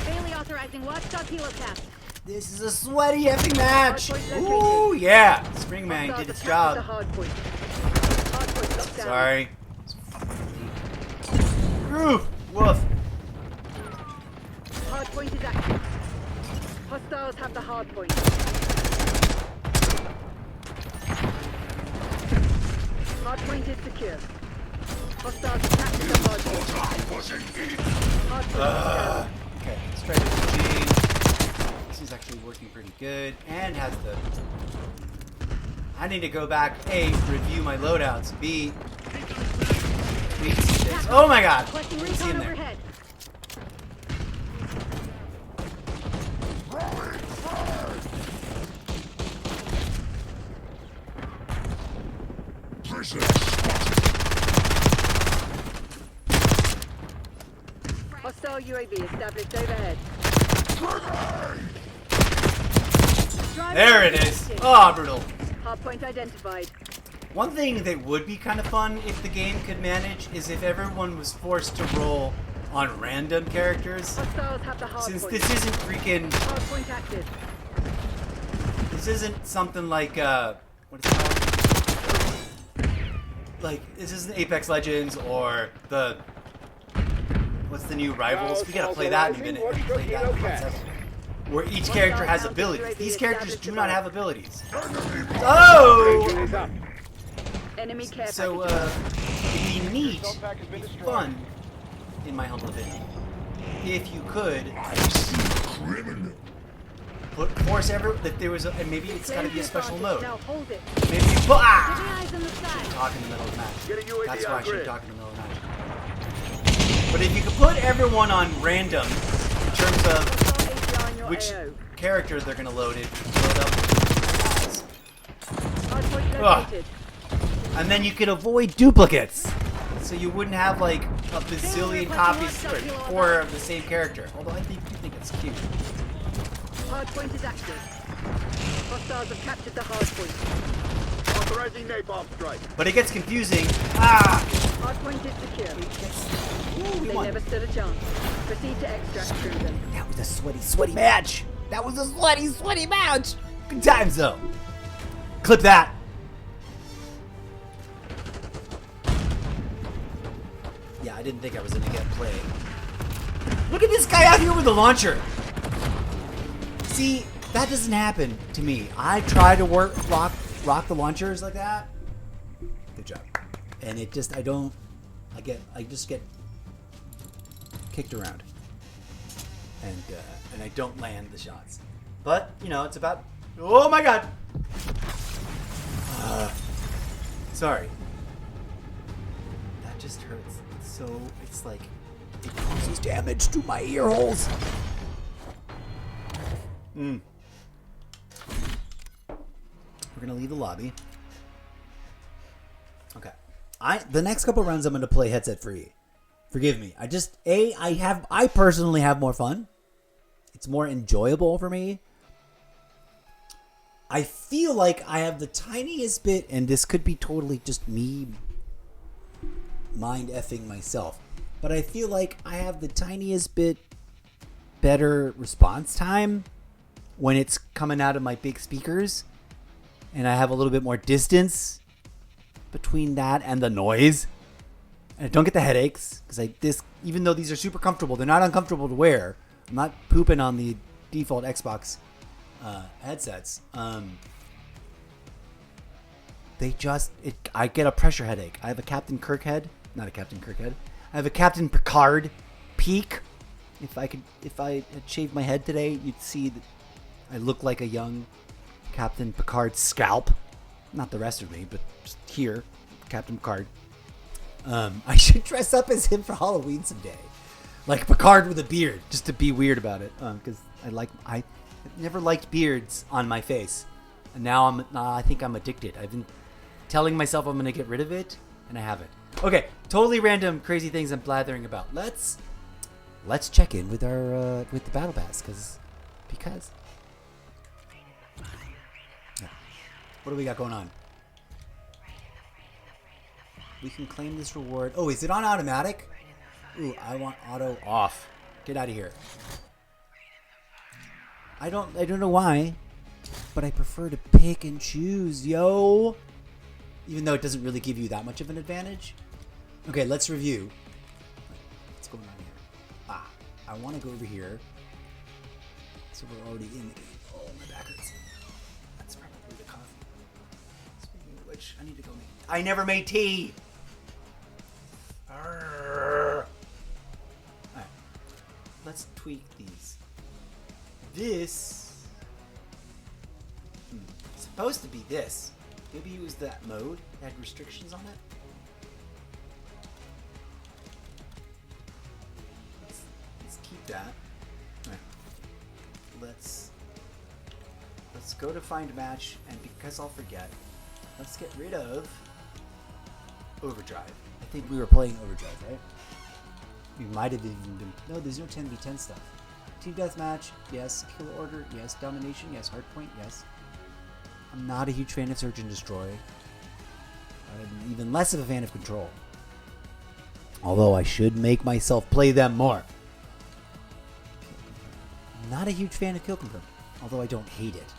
Bailey authorizing watchdog helo cap. This is a sweaty effing match. Ooh, yeah. Springman did its job. Hard point. Hard point locked down. Sorry. Ooh, woof. Hard point is active. Hostiles have the hard point. Hard point is secure. Hostiles have captured the hard point. Hard point is down. Okay, let's try this G. This is actually working pretty good and has the. I need to go back. A, review my loadouts. B, tweak some things. Oh my god! Requesting I see him recon there. overhead. Hostile UAV established overhead. There it is. Oh, brutal. Hardpoint identified. One thing that would be kind of fun if the game could manage is if everyone was forced to roll on random characters. Hostiles have the Since hardpoint. this isn't freaking. Hardpoint active. This isn't something like, what is it called? Like, this isn't Apex Legends or the. What's the new Rivals? We gotta play that in a minute. We play that in 1 second. Where each character has abilities. These characters do not have abilities. Oh! Is up. Enemy care So, package. it'd be neat, it'd be fun, in my humble opinion, if you could force if there was and maybe it's gotta be a special mode. Now hold it. Maybe you put, Keeping eyes on the sky. talk in the middle of the match. Get a UAV That's why I on should grid. talk in the middle of the match. But if you could put everyone on random in terms of Hostile APR on your which AO. character they're gonna load up, Hardpoint Ugh. located. and then you could avoid duplicates. So you wouldn't have like a bazillion copies or of the same character. Although I think it's cute. Hardpoint is active. Hostiles have captured the hardpoint. Authorizing napalm strike. But it gets confusing. Ah! Hardpoint is secure. Ooh, we They won. never stood a chance. Proceed to extract through them. That was a sweaty match. That was a sweaty match. Good times though. Clip that. Yeah, I didn't think I was gonna get played. Look at this guy out here with the launcher. See, that doesn't happen to me. I try to rock the launchers like that. Good job. And it just, I just get kicked around. And I don't land the shots. But, you know, it's about, oh my god. Sorry. That just hurts. It's like, it causes damage to my ear holes. We're gonna leave the lobby. Okay. The next couple rounds I'm gonna play headset free. Forgive me. I personally have more fun. It's more enjoyable for me. I feel like I have the tiniest bit, and this could be totally just me mind effing myself, but I feel like I have the tiniest bit better response time when it's coming out of my big speakers, and I have a little bit more distance between that and the noise. And I don't get the headaches because even though these are super comfortable, they're not uncomfortable to wear. I'm not pooping on the default Xbox headsets. I get a pressure headache. I have a Captain Kirk head, not a Captain Kirk head. I have a Captain Picard peak. If I had shaved my head today, you'd see that I look like a young Captain Picard scalp. Not the rest of me, but just here, Captain Picard. I should dress up as him for Halloween someday, like Picard with a beard, just to be weird about it. Because I never liked beards on my face, and now I think I'm addicted. I've been telling myself I'm gonna get rid of it, and I haven't. Okay, totally random, crazy things I'm blathering about. Let's check in with our with the battle pass, because. Yeah. What do we got going on? We can claim this reward. Oh, is it on automatic? Ooh, I want auto off. Get out of here. I don't know why, but I prefer to pick and choose, yo. Even though it doesn't really give you that much of an advantage. Okay, let's review. What's going on here? I want to go over here. So we're already in the game. Oh, my back hurts. That's probably the coffee. Speaking of which, I need to go make... I never made tea! Alright. Let's tweak these. This... It's supposed to be this. Maybe use that mode. It had restrictions on it. Let's keep that. Alright. Let's go to find match, and because I'll forget, let's get rid of Overdrive. I think we were playing Overdrive, right? We might have even been... No, there's no 10v10 stuff. Team Deathmatch, yes. Kill Order, yes. Domination, yes. Hardpoint, yes. I'm not a huge fan of Search and Destroy. I'm even less of a fan of Control. Although I should make myself play them more. I'm not a huge fan of Kill Confirm, although I don't hate it.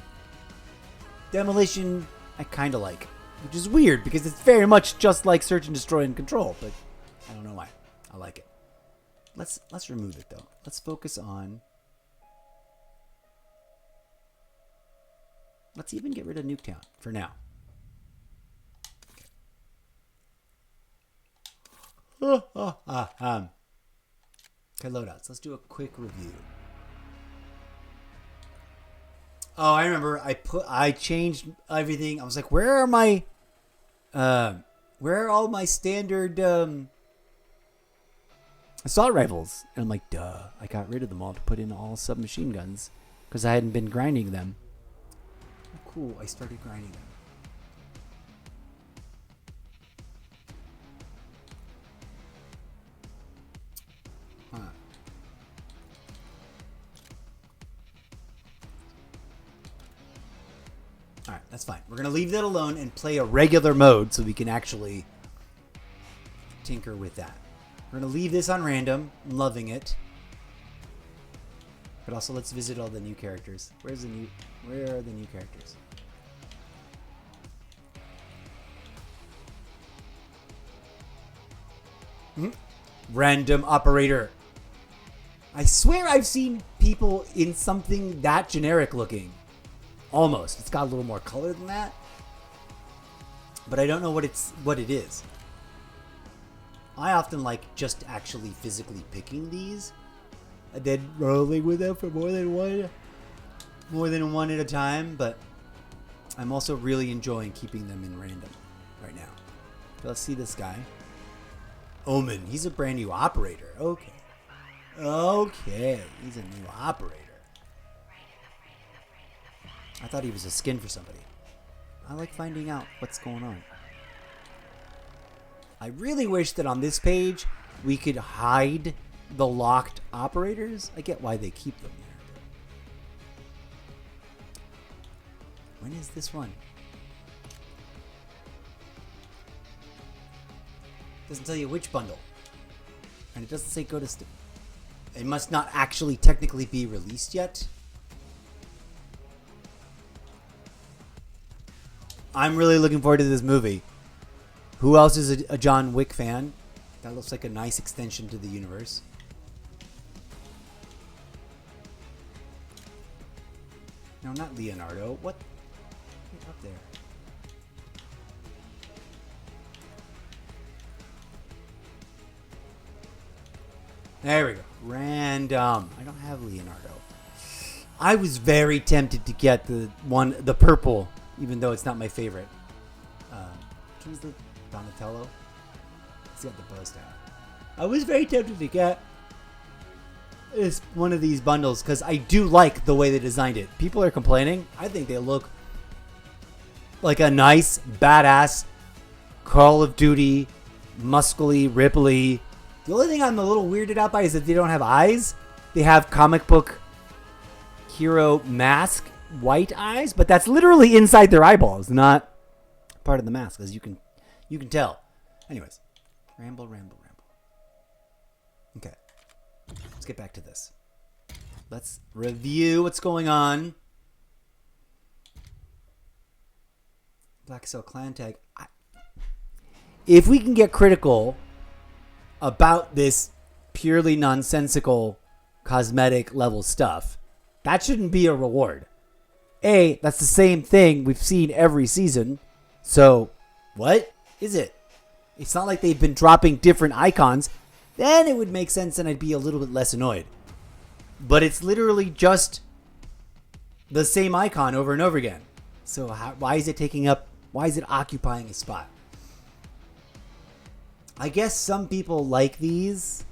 Demolition, I kind of like. Which is weird, because it's very much just like Search and Destroy and Control, but I don't know why. I like it. Let's remove it, though. Let's focus on... Let's even get rid of Nuketown for now. Okay. Okay, loadouts. Let's do a quick review. Oh, I remember. I changed everything. I was like, where are all my standard assault rifles? And I'm like, duh. I got rid of them all to put in all submachine guns because I hadn't been grinding them. Oh, cool. I started grinding them. Huh. Alright, that's fine. We're going to leave that alone and play a regular mode so we can actually tinker with that. We're going to leave this on random. I'm loving it. But also, let's visit all the new characters. Where are the new characters? Random operator. I swear I've seen people in something that generic looking. Almost. It's got a little more color than that. But I don't know what it is. I often like just actually physically picking these and then rolling with them for more than one at a time, but I'm also really enjoying keeping them in random right now. But let's see this guy. Omen. He's a brand new operator. Okay. Okay. He's a new operator. I thought he was a skin for somebody. I like finding out what's going on. I really wish that on this page we could hide the locked operators. I get why they keep them there. When is this one? Doesn't tell you which bundle. And it doesn't say go to... It must not actually technically be released yet. I'm really looking forward to this movie. Who else is a John Wick fan? That looks like a nice extension to the universe. No, not Leonardo. What? Get up there. There we go. Random. I don't have Leonardo. I was very tempted to get the purple, even though it's not my favorite. Which one's the Donatello? He's got the bow staff. I was very tempted to get one of these bundles because I do like the way they designed it. People are complaining. I think they look like a nice, badass Call of Duty, muscly, ripply. The only thing I'm a little weirded out by is that they don't have eyes. They have comic book hero mask white eyes, but that's literally inside their eyeballs, not part of the mask, as you can tell. Anyways, ramble. Okay, let's get back to this. Let's review what's going on. Black Cell Clan Tag. If we can get critical about this purely nonsensical cosmetic level stuff, that shouldn't be a reward. That's the same thing we've seen every season. So, what is it? It's not like they've been dropping different icons. Then it would make sense and I'd be a little bit less annoyed. But it's literally just the same icon over and over again. So why is it occupying a spot? I guess some people like these.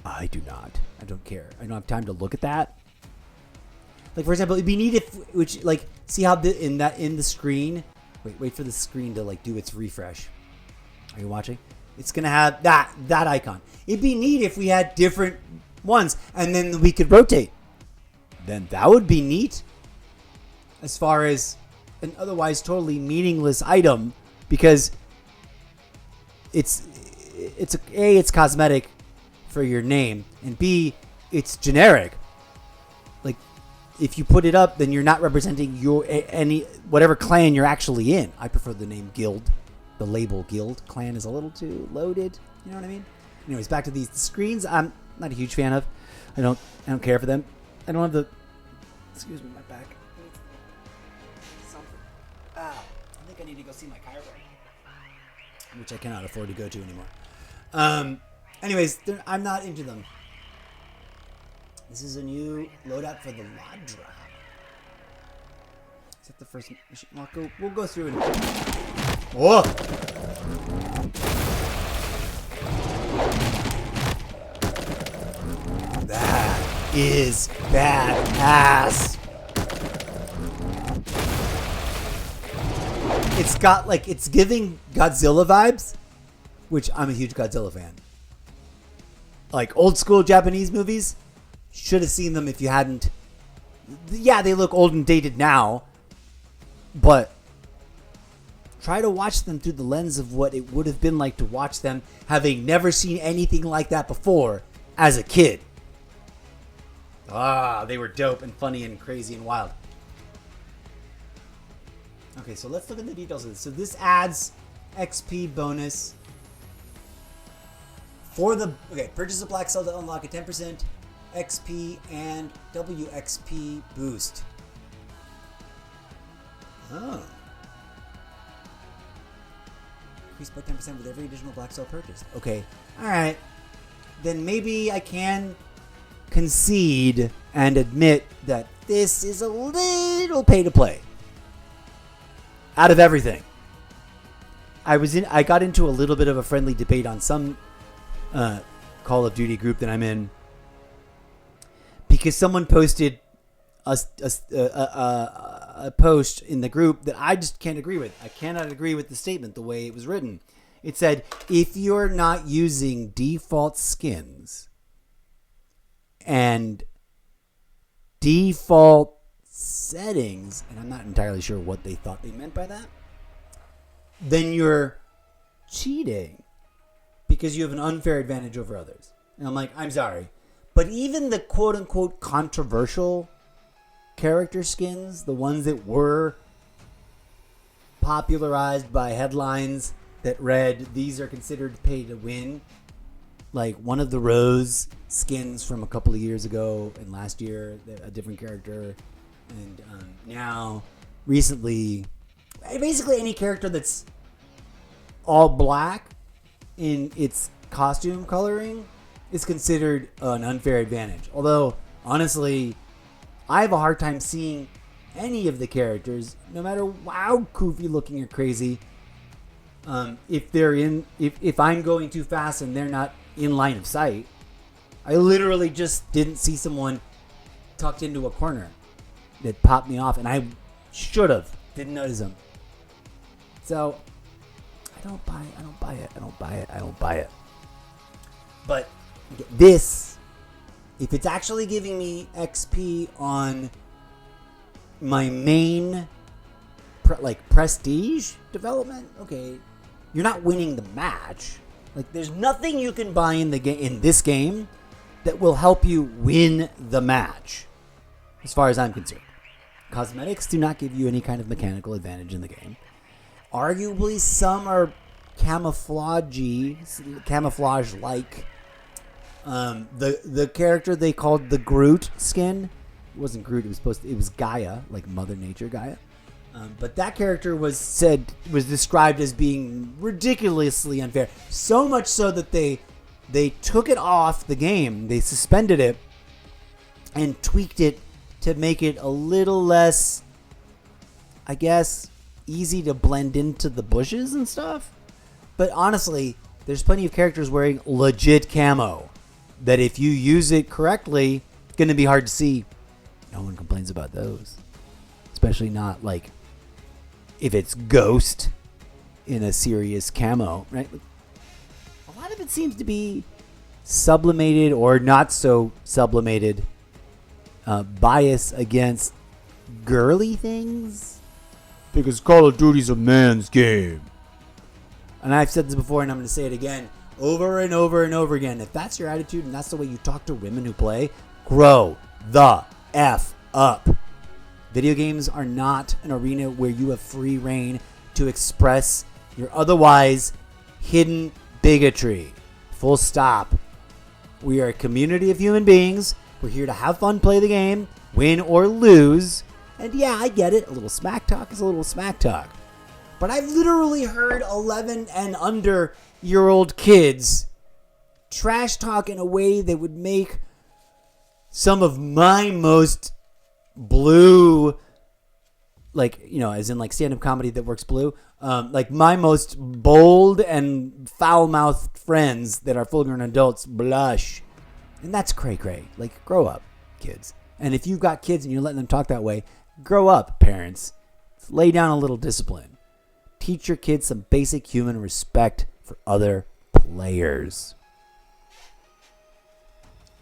I do not. I don't care. I don't have time to look at that. Like, for example, it'd be neat if, see how in the screen. Wait for the screen to do its refresh. Are you watching? It's gonna have that icon. It'd be neat if we had different ones and then we could rotate. Then that would be neat. As far as an otherwise totally meaningless item, because it's cosmetic for your name, and B, it's generic. Like, if you put it up, then you're not representing whatever clan you're actually in. I prefer the name guild. The label guild. Clan is a little too loaded. You know what I mean? Anyways, back to these screens. I'm not a huge fan of. I don't care for them. I don't have the. Excuse me, my back. Something. I think I need to go see my chiropractor, which I cannot afford to go to anymore. Anyways, I'm not into them. This is a new loadout for the Ladra. Is that the first machine? We'll go through it. Whoa! That is badass. It's got it's giving Godzilla vibes, which I'm a huge Godzilla fan. Like old school Japanese movies, should have seen them if you hadn't. Yeah, they look old and dated now, but try to watch them through the lens of what it would have been like to watch them having never seen anything like that before as a kid. They were dope and funny and crazy and wild. Okay, so let's look at the details of this. So this adds XP bonus for purchase a black cell to unlock a 10% XP and WXP boost. Oh. Increased by 10% with every additional black cell purchased. Okay. Alright. Then maybe I can concede and admit that this is a little pay to play. Out of everything. I got into a little bit of a friendly debate on some Call of Duty group that I'm in, because someone posted a post in the group that I just can't agree with. I cannot agree with the statement the way it was written. It said, if you're not using default skins and default settings, and I'm not entirely sure what they thought they meant by that, then you're cheating because you have an unfair advantage over others. And I'm like, I'm sorry, But even the quote-unquote controversial character skins, the ones that were popularized by headlines that read, these are considered pay to win, like one of the Rose skins from a couple of years ago and last year, a different character, and now recently, basically any character that's all black in its costume coloring is considered an unfair advantage. Although, honestly, I have a hard time seeing any of the characters, no matter how goofy looking or crazy, if I'm going too fast and they're not in line of sight. I literally just didn't see someone tucked into a corner that popped me off, and I should have. Didn't notice them. So, I don't buy it. But this, if it's actually giving me XP on my main prestige development, okay, you're not winning the match. Like, there's nothing you can buy in this game that will help you win the match, as far as I'm concerned. Cosmetics do not give you any kind of mechanical advantage in the game. Arguably, some are camouflage-like. The character they called the Groot skin, it wasn't Groot. It was Gaia, like Mother Nature Gaia. But that character was described as being ridiculously unfair. So much so that they took it off the game. They suspended it and tweaked it to make it a little less, I guess, easy to blend into the bushes and stuff. But honestly, there's plenty of characters wearing legit camo that if you use it correctly, it's going to be hard to see. No one complains about those. Especially not like if it's Ghost in a serious camo, right? A lot of it seems to be sublimated or not so sublimated bias against girly things. Because Call of Duty's a man's game. And I've said this before and I'm going to say it again. Over and over and over again. If that's your attitude and that's the way you talk to women who play, grow the F up. Video games are not an arena where you have free reign to express your otherwise hidden bigotry. Full stop. We are a community of human beings. We're here to have fun, play the game, win or lose. And yeah, I get it. A little smack talk is a little smack talk. But I've literally heard 11 and under year old kids trash talk in a way that would make some of my most blue, like, you know, as in like stand-up comedy that works blue, like my most bold and foul-mouthed friends that are full-grown adults blush. And that's cray-cray. Like, grow up, kids. And if you've got kids and you're letting them talk that way, grow up, parents. Lay down a little discipline. Teach your kids some basic human respect for other players.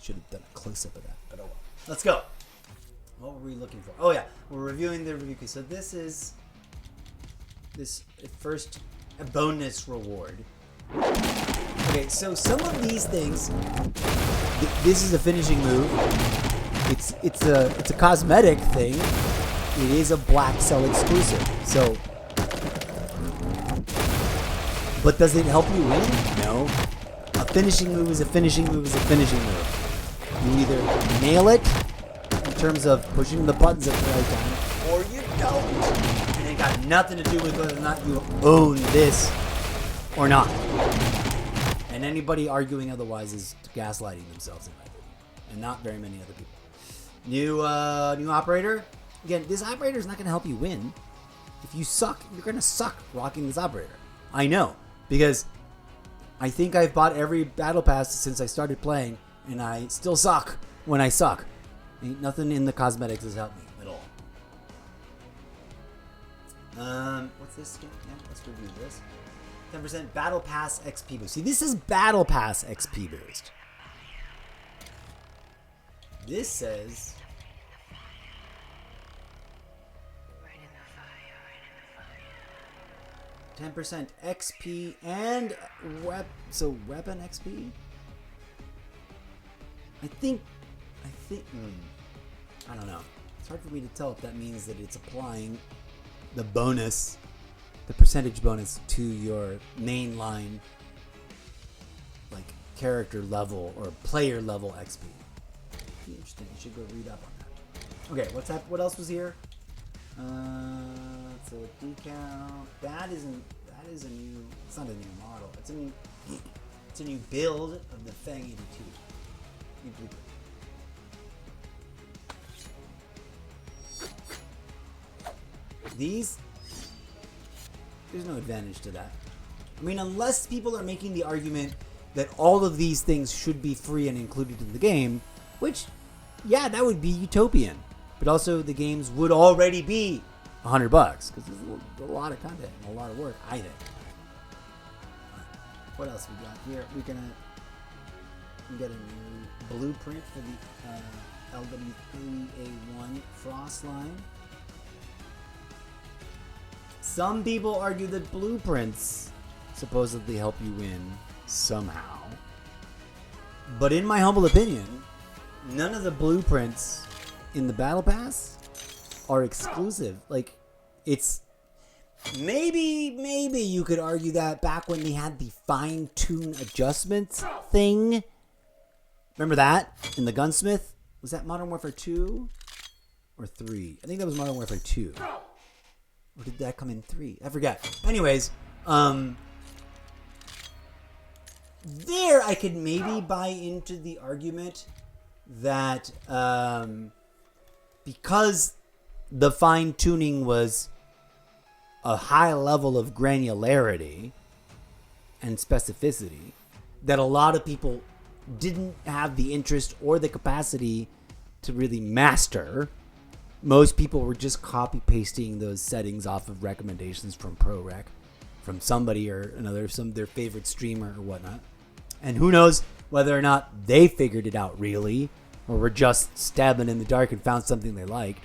Should have done a close-up of that, but oh well. Let's go. What were we looking for? Oh yeah, we're reviewing the review. So this is this first bonus reward. Okay, so some of these things, this is a finishing move. It's a cosmetic thing. It is a Black Cell exclusive. So, but does it help you win? No. A finishing move is a finishing move is a finishing move. You either nail it in terms of pushing the buttons at the right time, or you don't. And it got nothing to do with whether or not you own this or not. And anybody arguing otherwise is gaslighting themselves, in my opinion, and not very many other people. New operator. Again, this operator is not going to help you win. If you suck, you're going to suck rocking this operator. I know, because I think I've bought every battle pass since I started playing, and I still suck when I suck. Ain't nothing in the cosmetics has helped me at all. What's this skin? Yeah, let's review this. 10% Battle Pass XP boost. See, this is Battle Pass XP boost. This says 10% XP and weapon XP. I think, I don't know. It's hard for me to tell if that means that it's applying the bonus, the percentage bonus to your mainline, like character level or player level XP. Be interesting. You should go read up on that. Okay, what else was here? So decal. That is a new. It's not a new model. It's a new build of the Fang 82. New blueprint. There's no advantage to that. I mean, unless people are making the argument that all of these things should be free and included in the game, which, yeah, that would be utopian. But also, the games would already be $100 because there's a lot of content and a lot of work, I think. What else we got here? We get a new blueprint for the LW3A1 Frost line. Some people argue that blueprints supposedly help you win somehow. But in my humble opinion, none of the blueprints in the Battle Pass are exclusive. Like, it's... Maybe you could argue that back when they had the fine-tune adjustments thing. Remember that? In the Gunsmith? Was that Modern Warfare 2? Or 3? I think that was Modern Warfare 2. Or did that come in 3? I forget. Anyways, there I could maybe buy into the argument that because the fine-tuning was a high level of granularity and specificity, that a lot of people didn't have the interest or the capacity to really master. Most people were just copy-pasting those settings off of recommendations from ProRec, from somebody or another, their favorite streamer or whatnot. And who knows whether or not they figured it out really, or were just stabbing in the dark and found something they liked.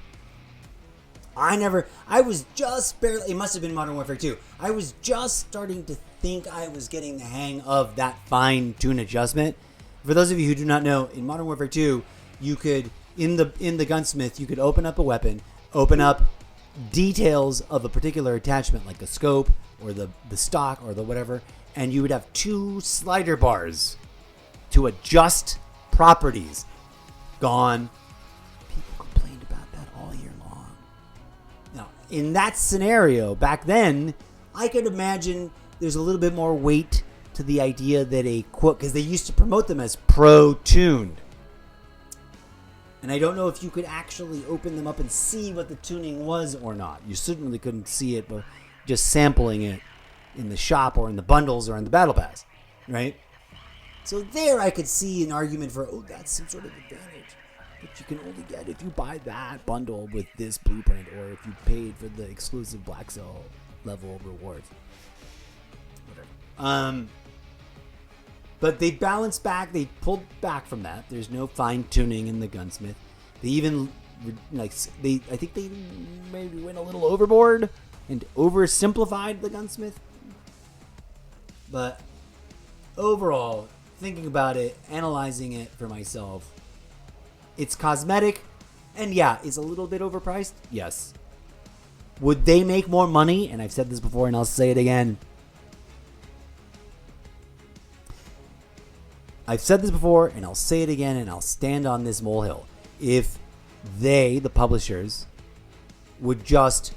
I was just barely, it must have been Modern Warfare 2. I was just starting to think I was getting the hang of that fine-tune adjustment. For those of you who do not know, in Modern Warfare 2, you could, in the Gunsmith, you could open up a weapon, open up details of a particular attachment, like the scope, or the stock, or the whatever, and you would have 2 slider bars to adjust properties. Gone. People complained about that all year long. Now, in that scenario, back then, I could imagine there's a little bit more weight to the idea that a quote, because they used to promote them as pro-tuned. And I don't know if you could actually open them up and see what the tuning was or not. You certainly couldn't see it, but just sampling it in the shop or in the bundles or in the Battle Pass, right? So there I could see an argument for, that's some sort of advantage that you can only get if you buy that bundle with this blueprint, or if you paid for the exclusive Black Cell level rewards. Whatever. But they balanced back. They pulled back from that. There's no fine tuning in the Gunsmith. They even I think they maybe went a little overboard and oversimplified the Gunsmith. But overall, thinking about it, analyzing it for myself, it's cosmetic, and yeah, it's a little bit overpriced. Yes. Would they make more money? And I've said this before, and I'll say it again. I've said this before, and I'll say it again, and I'll stand on this molehill. If they, the publishers, would just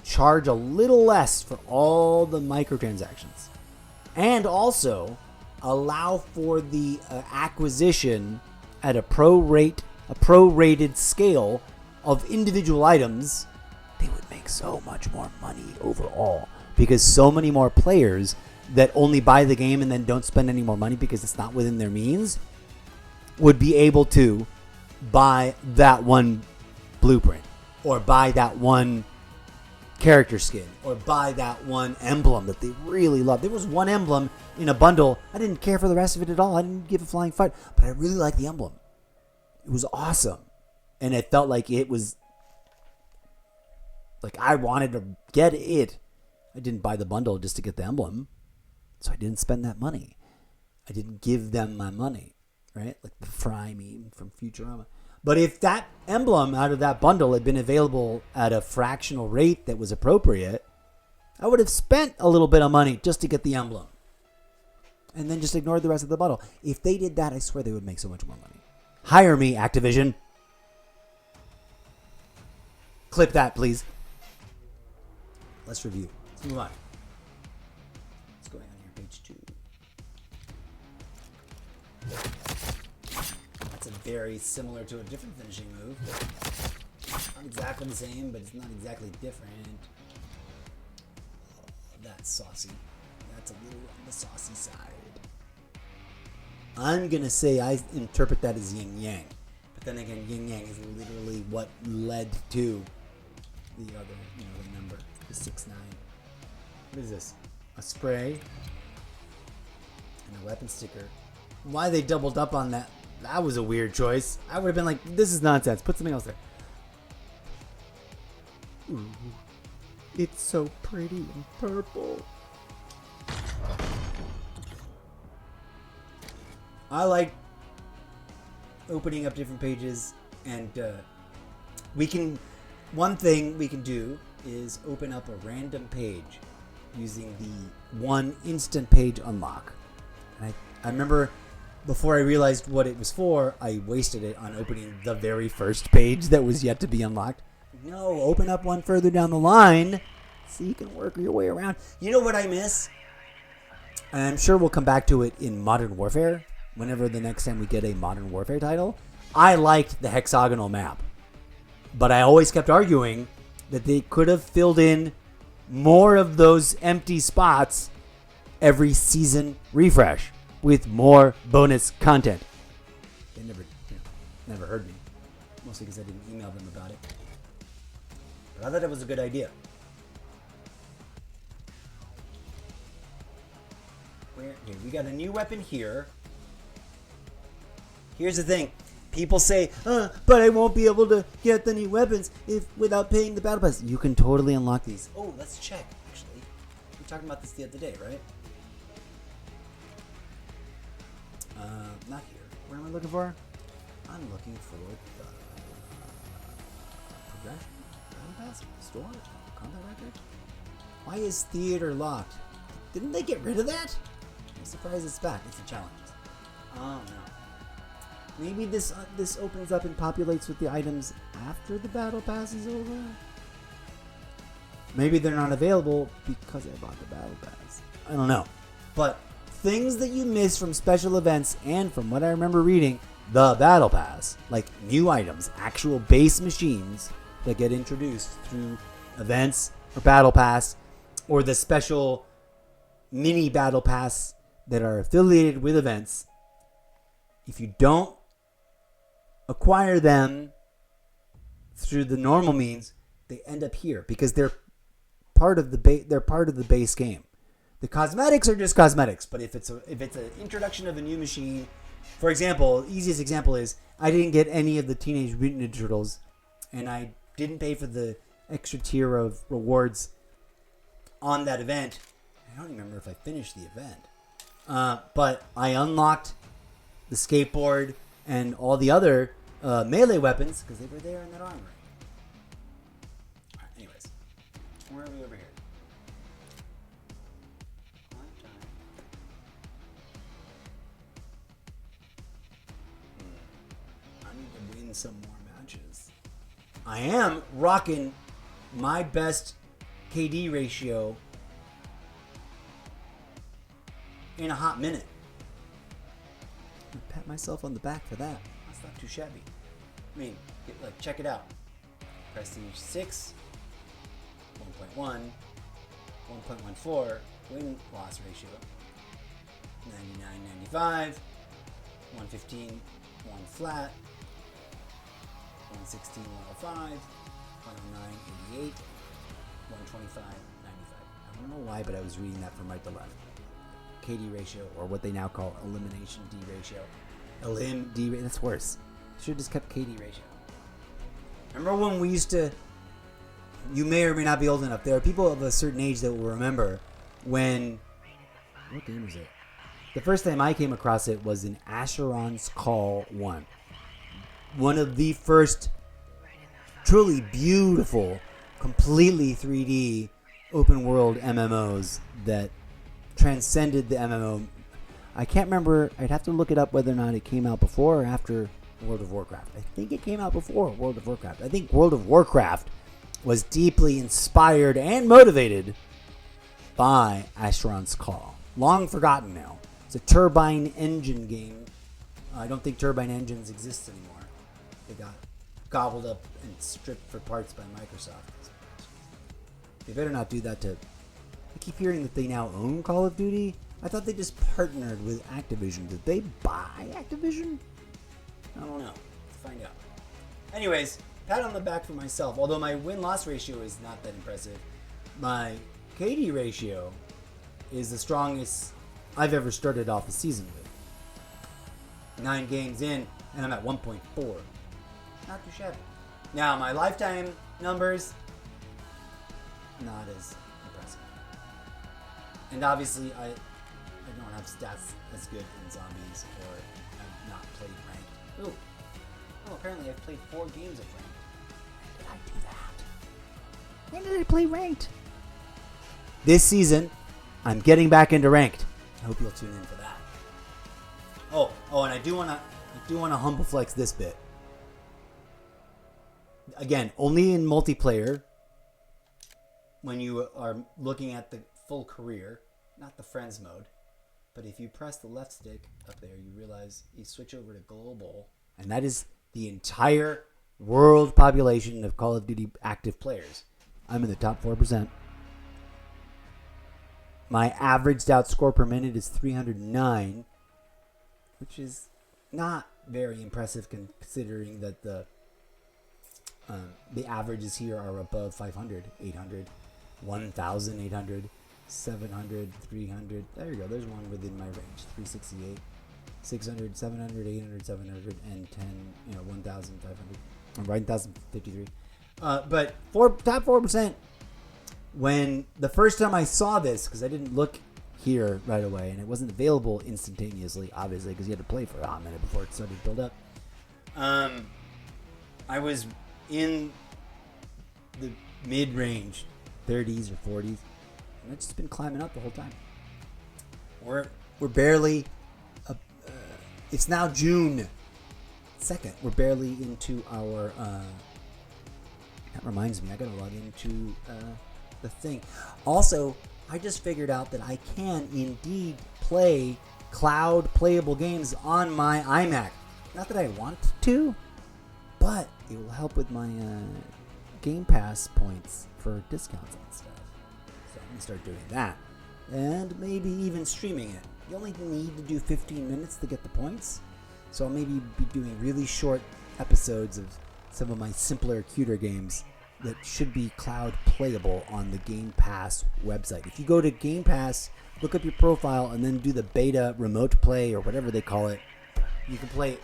charge a little less for all the microtransactions, and also allow for the acquisition at a prorated scale of individual items, they would make so much more money overall, because so many more players that only buy the game and then don't spend any more money because it's not within their means would be able to buy that one blueprint, or buy that one character skin, or buy that one emblem that they really love. There was one emblem in a bundle. I didn't care for the rest of it at all. I didn't give a flying fuck, but I really liked the emblem. It was awesome. And it felt like it was like I wanted to get it. I didn't buy the bundle just to get the emblem. So I didn't spend that money. I didn't give them my money, right? Like the Fry meme from Futurama. But if that emblem out of that bundle had been available at a fractional rate that was appropriate, I would have spent a little bit of money just to get the emblem. And then just ignored the rest of the bundle. If they did that, I swear they would make so much more money. Hire me, Activision. Clip that, please. Let's review. Let's move on. What's going on here? Page 2. That's a very similar to a different finishing move. Not exactly the same, but it's not exactly different. Oh, that's saucy. That's a little on the saucy side. I'm going to say I interpret that as yin-yang. But then again, yin-yang is literally what led to the other, the number, the 6-9. What is this? A spray and a weapon sticker. Why they doubled up on that? That was a weird choice. I would have been like, this is nonsense. Put something else there. Ooh, it's so pretty and purple. I like opening up different pages, and one thing we can do is open up a random page using the one instant page unlock. And I remember before I realized what it was for, I wasted it on opening the very first page that was yet to be unlocked. No, open up one further down the line so you can work your way around. You know what I miss? And I'm sure we'll come back to it in Modern Warfare. Whenever the next time we get a Modern Warfare title, I liked the hexagonal map. But I always kept arguing that they could have filled in more of those empty spots every season refresh with more bonus content. They never heard me. Mostly because I didn't email them about it. But I thought it was a good idea. Okay, we got a new weapon here. Here's the thing. People say, but I won't be able to get the new weapons without paying the battle pass. You can totally unlock these. Oh, let's check, actually. We were talking about this the other day, right? Not here. What am I looking for? I'm looking for the progression, battle pass, store, combat record. Why is theater locked? Didn't they get rid of that? I'm surprised it's back. It's a challenge. Oh, no. Maybe this opens up and populates with the items after the battle pass is over? Maybe they're not available because I bought the battle pass. I don't know. But things that you miss from special events and from what I remember reading, the battle pass, like new items, actual base machines that get introduced through events or battle pass, or the special mini battle pass that are affiliated with events. If you don't acquire them through the normal means, they end up here because they're part of the base game. The cosmetics are just cosmetics, but if it's an introduction of a new machine, for example, the easiest example is I didn't get any of the Teenage Mutant Ninja Turtles, and I didn't pay for the extra tier of rewards on that event. I don't remember if I finished the event, but I unlocked the skateboard and all the other melee weapons because they were there in that armory. All right, anyways, where are we over here? I need to win some more matches. I am rocking my best KD ratio in a hot minute. I pat myself on the back for that. That's not too shabby. I mean, check it out. Prestige 6, 1.1, 1.14 win-loss ratio, 99-95, 115, 1 flat, 116, 105, 109, 88, 125, 95. I don't know why, but I was reading that from right to left. KD ratio, or what they now call elimination D ratio. Elim D ratio. That's worse. Should have just kept KD ratio. Remember when we used to... You may or may not be old enough. There are people of a certain age that will remember when... What game was it? The first time I came across it was in Asheron's Call 1. One of the first truly beautiful, completely 3D open world MMOs that transcended the MMO. I can't remember. I'd have to look it up whether or not it came out before or after World of Warcraft. I think it came out before World of Warcraft. I think World of Warcraft was deeply inspired and motivated by Asheron's Call. Long forgotten now. It's a turbine engine game. I don't think turbine engines exist anymore. They got gobbled up and stripped for parts by Microsoft. They better not do that to... I keep hearing that they now own Call of Duty. I thought they just partnered with Activision. Did they buy Activision? I don't know. Let's find out. Anyways, pat on the back for myself. Although my win-loss ratio is not that impressive, my KD ratio is the strongest I've ever started off a season with. 9 games in, and I'm at 1.4. Not too shabby. Now, my lifetime numbers, not as impressive. And obviously, I don't have stats as good in zombies, or I've not played ranked. Ooh. Oh, apparently I've played 4 games of ranked. When did I do that? When did I play ranked? This season, I'm getting back into ranked. I hope you'll tune in for that. Oh, and I do wanna humble flex this bit. Again, only in multiplayer. When you are looking at the full career, not the friends mode. But if you press the left stick up there, you realize you switch over to global, and that is the entire world population of Call of Duty active players. I'm in the top 4%. My averaged out score per minute is 309, which is not very impressive considering that the averages here are above 500, 800, 1,800, 700, 300. There you go. There's one within my range. 368, 600, 700, 800, 710, 1,500. I'm right, 1,053. But top 4%. When the first time I saw this, because I didn't look here right away, and it wasn't available instantaneously, obviously, because you had to play for a hot minute before it started to build up. I was in the mid-range, 30s or 40s, and I've just been climbing up the whole time. We're barely, it's now June 2nd. We're barely into our, that reminds me, I gotta log into the thing. Also, I just figured out that I can indeed play cloud playable games on my iMac. Not that I want to, but it will help with my Game Pass points for discounts and stuff. So I'm going to start doing that. And maybe even streaming it. You only need to do 15 minutes to get the points. So I'll maybe be doing really short episodes of some of my simpler, cuter games that should be cloud playable on the Game Pass website. If you go to Game Pass, look up your profile, and then do the beta remote play or whatever they call it, you can play.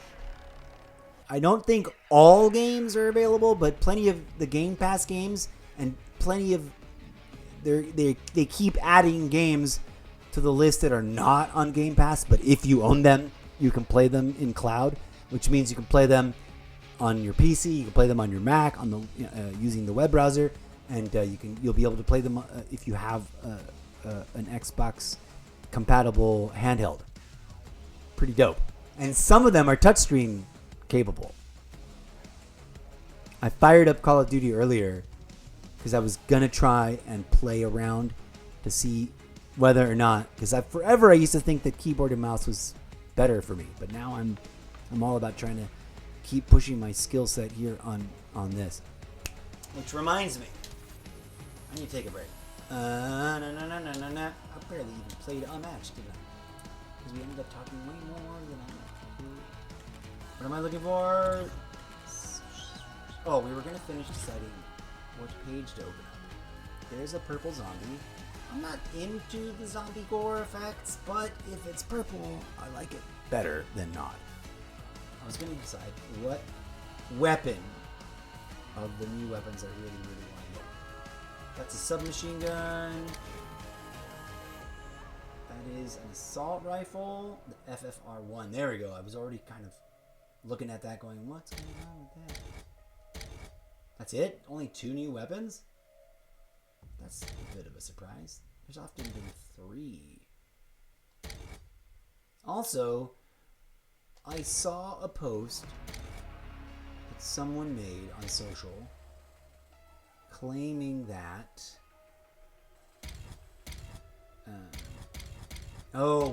I don't think all games are available, but plenty of the Game Pass games, and plenty of they keep adding games to the list that are not on Game Pass, but if you own them, you can play them in cloud, which means you can play them on your PC, you can play them on your Mac, on the using the web browser, and you'll be able to play them if you have an Xbox compatible handheld. Pretty dope. And some of them are touchscreen capable. I fired up Call of Duty earlier because I was gonna try and play around to see whether or not, because forever I used to think that keyboard and mouse was better for me, but now I'm all about trying to keep pushing my skill set here on this. Which reminds me, I need to take a break. I barely even played a match, didn't I? Because we ended up talking way more than I meant to. What am I looking for? Oh, we were going to finish deciding what page to open up. There's a purple zombie. I'm not into the zombie gore effects, but if it's purple, I like it better than not. I was going to decide what weapon of the new weapons I really, really want to get. That's a submachine gun. That That is an assault rifle, the FFR1. There we go. I was already kind of looking at that going, what's going on with that? That's it? Only 2 new weapons? That's a bit of a surprise. There's often been 3. Also, I saw a post that someone made on social claiming that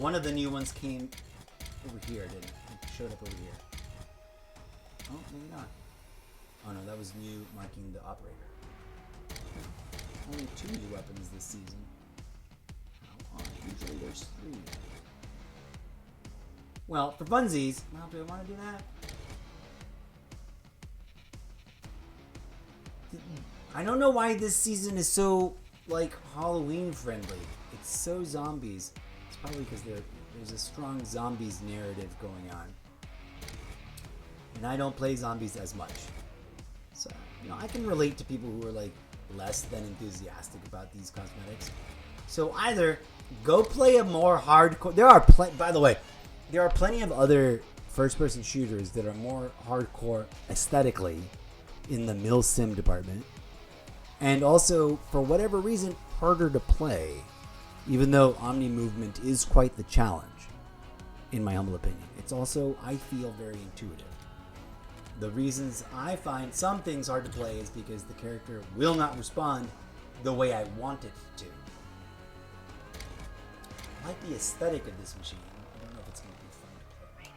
one of the new ones came over here, didn't it? It showed up over here. Oh, maybe not. Oh no, that was new marking the operator. Only 2 new weapons this season. How odd. Usually there's 3. Well, for funsies, well, do I want to do that? I don't know why this season is so, like, Halloween friendly. It's so zombies. It's probably because there's a strong zombies narrative going on. And I don't play zombies as much. So, I can relate to people who are, like, less than enthusiastic about these cosmetics. So either go play a more hardcore... By the way, there are plenty of other first-person shooters that are more hardcore aesthetically in the milsim department. And also, for whatever reason, harder to play. Even though Omni movement is quite the challenge, in my humble opinion. It's also, I feel, very intuitive. The reasons I find some things hard to play is because the character will not respond the way I want it to. I like the aesthetic of this machine. I don't know if it's going to be fun to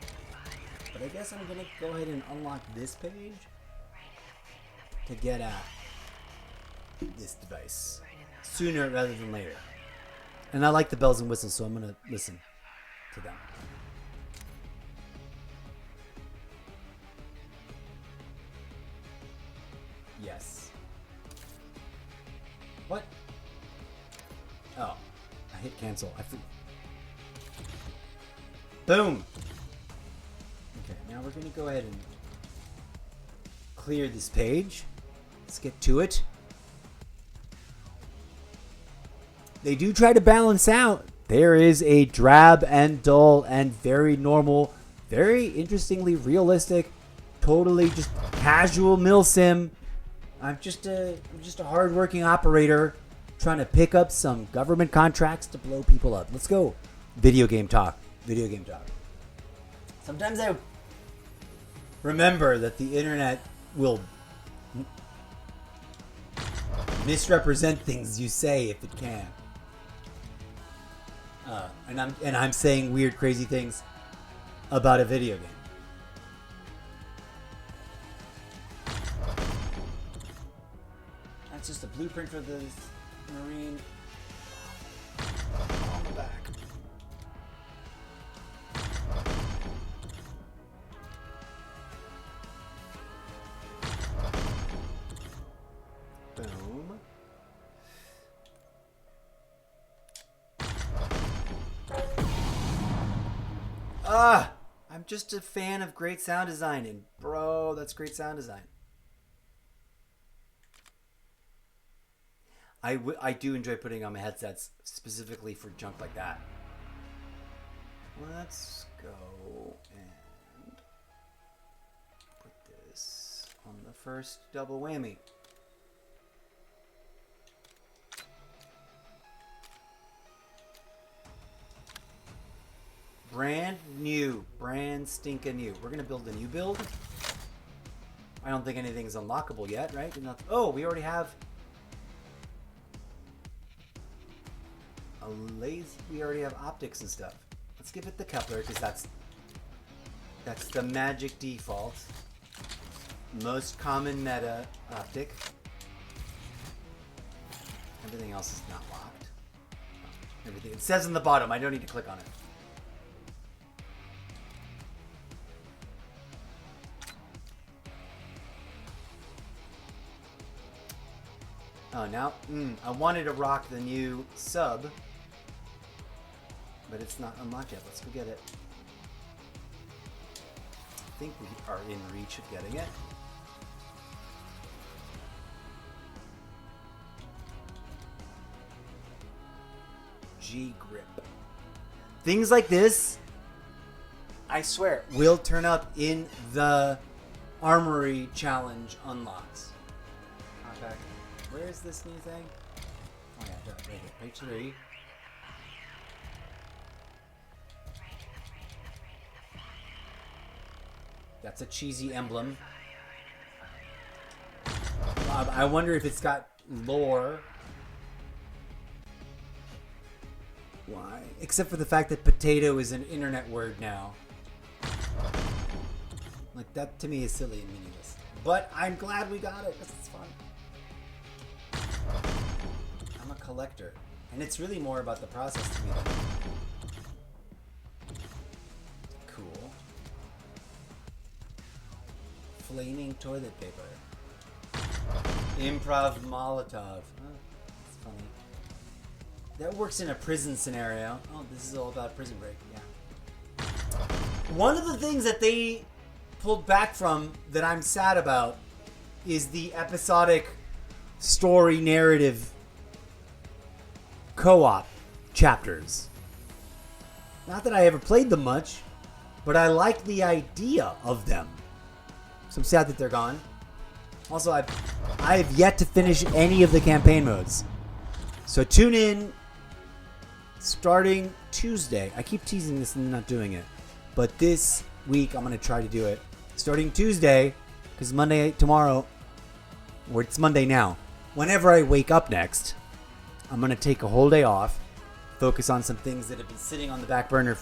play. But I guess I'm going to go ahead and unlock this page to get at this device sooner rather than later. And I like the bells and whistles, so I'm going to listen to them. Yes. What? Oh, I hit cancel. Boom! Okay, now we're going to go ahead and clear this page. Let's get to it. They do try to balance out. There is a drab and dull and very normal, very interestingly realistic, totally just casual milsim. I'm just a hardworking operator trying to pick up some government contracts to blow people up. Let's go. Video game talk. Video game talk. Sometimes I remember that the internet will misrepresent things you say if it can. And I'm saying weird, crazy things about a video game. That's just a blueprint for the Marine. On the back. Boom. I'm just a fan of great sound design, and bro, that's great sound design. I do enjoy putting on my headsets specifically for junk like that. Let's go and put this on the first double whammy. Brand new. Brand stinking new. We're going to build a new build. I don't think anything's unlockable yet, right? Oh, we already have a laser. We already have optics and stuff. Let's give it the Kepler because that's the magic default. Most common meta optic. Everything else is not locked. Everything. It says on the bottom. I don't need to click on it. Oh, now, I wanted to rock the new sub, but it's not unlocked yet. Let's go get it. I think we are in reach of getting it. G grip. Things like this, I swear, will turn up in the Armory Challenge unlocks. Compact. Where is this new thing? Oh yeah, right here. Page 3. That's a cheesy emblem. I wonder if it's got lore. Why? Except for the fact that potato is an internet word now. Like, that to me is silly and meaningless. But I'm glad we got it because it's fun. I'm a collector. And it's really more about the process to me than... Cool. Flaming toilet paper. Improv Molotov. Oh, that's funny. That works in a prison scenario. Oh, this is all about Prison Break. Yeah. One of the things that they pulled back from that I'm sad about is the episodic story narrative co-op chapters. Not that I ever played them much, but I like the idea of them. So I'm sad that they're gone. Also, I have yet to finish any of the campaign modes. So tune in starting Tuesday. I keep teasing this and not doing it. But this week, I'm going to try to do it. Starting Tuesday, because Monday, tomorrow, or it's Monday now. Whenever I wake up next, I'm going to take a whole day off, focus on some things that have been sitting on the back burner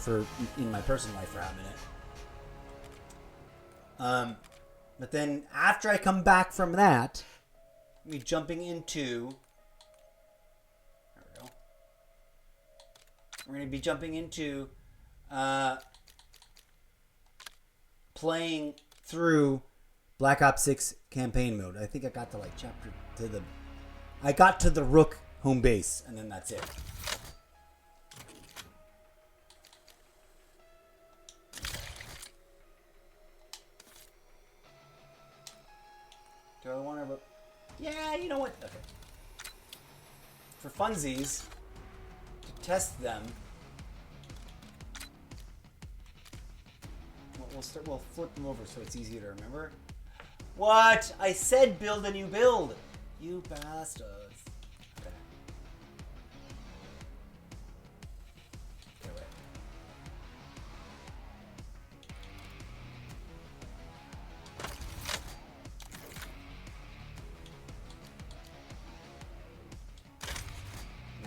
in my personal life for a minute. But then after I come back from that, we're jumping into... There we go. We're going to be jumping into playing through Black Ops 6 campaign mode. I think I got to like I got to the Rook home base, and then that's it. Do I want to... Yeah, you know what? Okay. For funsies, to test them, we'll flip them over so it's easier to remember. What? I said build a new build. You bastards. Okay. Okay, wait.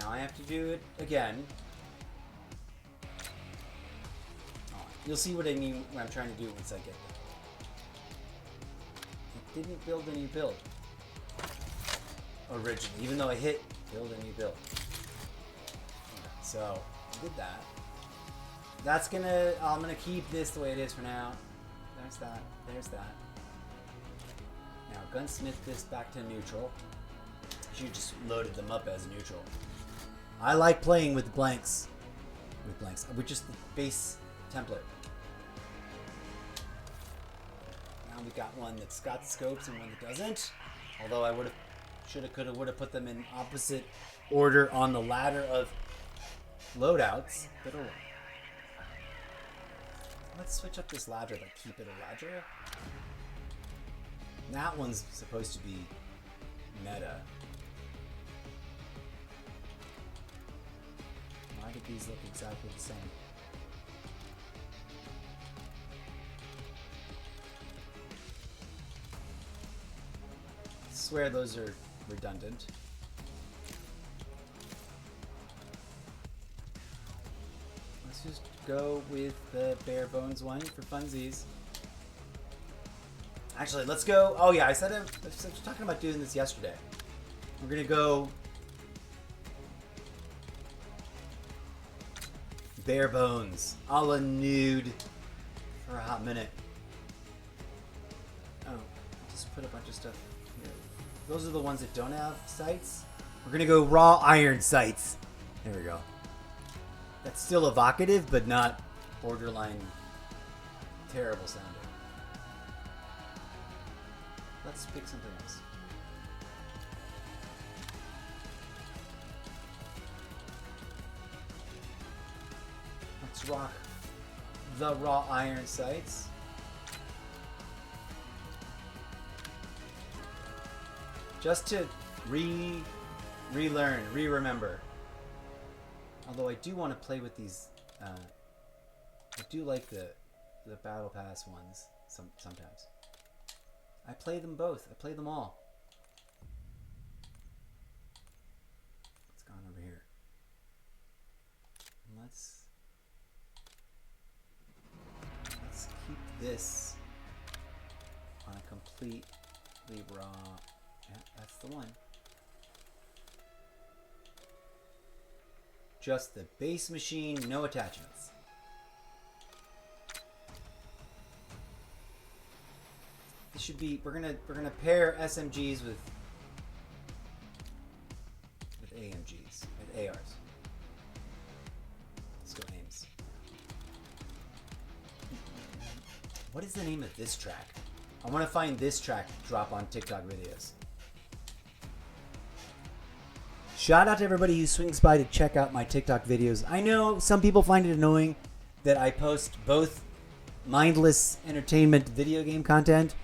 Now I have to do it again. Oh, you'll see what I mean, what I'm trying to do once I get there. It didn't build a new build originally, even though I hit build a new build. Okay, so I did that. That's gonna, I'm gonna keep this the way it is for now. There's that, there's that. Now gunsmith this back to neutral. You just loaded them up as neutral. I like playing with blanks. With just the base template. Now we got one that's got scopes and one that doesn't. Although I would have, shoulda, coulda, woulda put them in opposite order on the ladder of loadouts. But oh. Let's switch up this ladder, but keep it a ladder. That one's supposed to be meta. Why did these look exactly the same? I swear those are redundant. Let's just go with the bare bones one for funsies. Actually, let's go. Oh yeah, I was talking about doing this yesterday. We're gonna go bare bones, a la nude, for a hot minute. Oh, just put a bunch of stuff here. Those are the ones that don't have sights. We're gonna go raw iron sights. There we go. That's still evocative, but not borderline terrible sounding. Let's pick something else. Let's rock the raw iron sights. Just to relearn, remember. Although I do want to play with these. I do like the battle pass ones sometimes. I play them both. I play them all. What's going on over here? Let's keep this on a completely raw. Yeah, that's the one. Just the base machine, no attachments. This should be. We're gonna pair SMGs with AMGs, with ARs. Let's go AIMs. What is the name of this track? I want to find this track to drop on TikTok videos. Shout out to everybody who swings by to check out my TikTok videos. I know some people find it annoying that I post both mindless entertainment video game content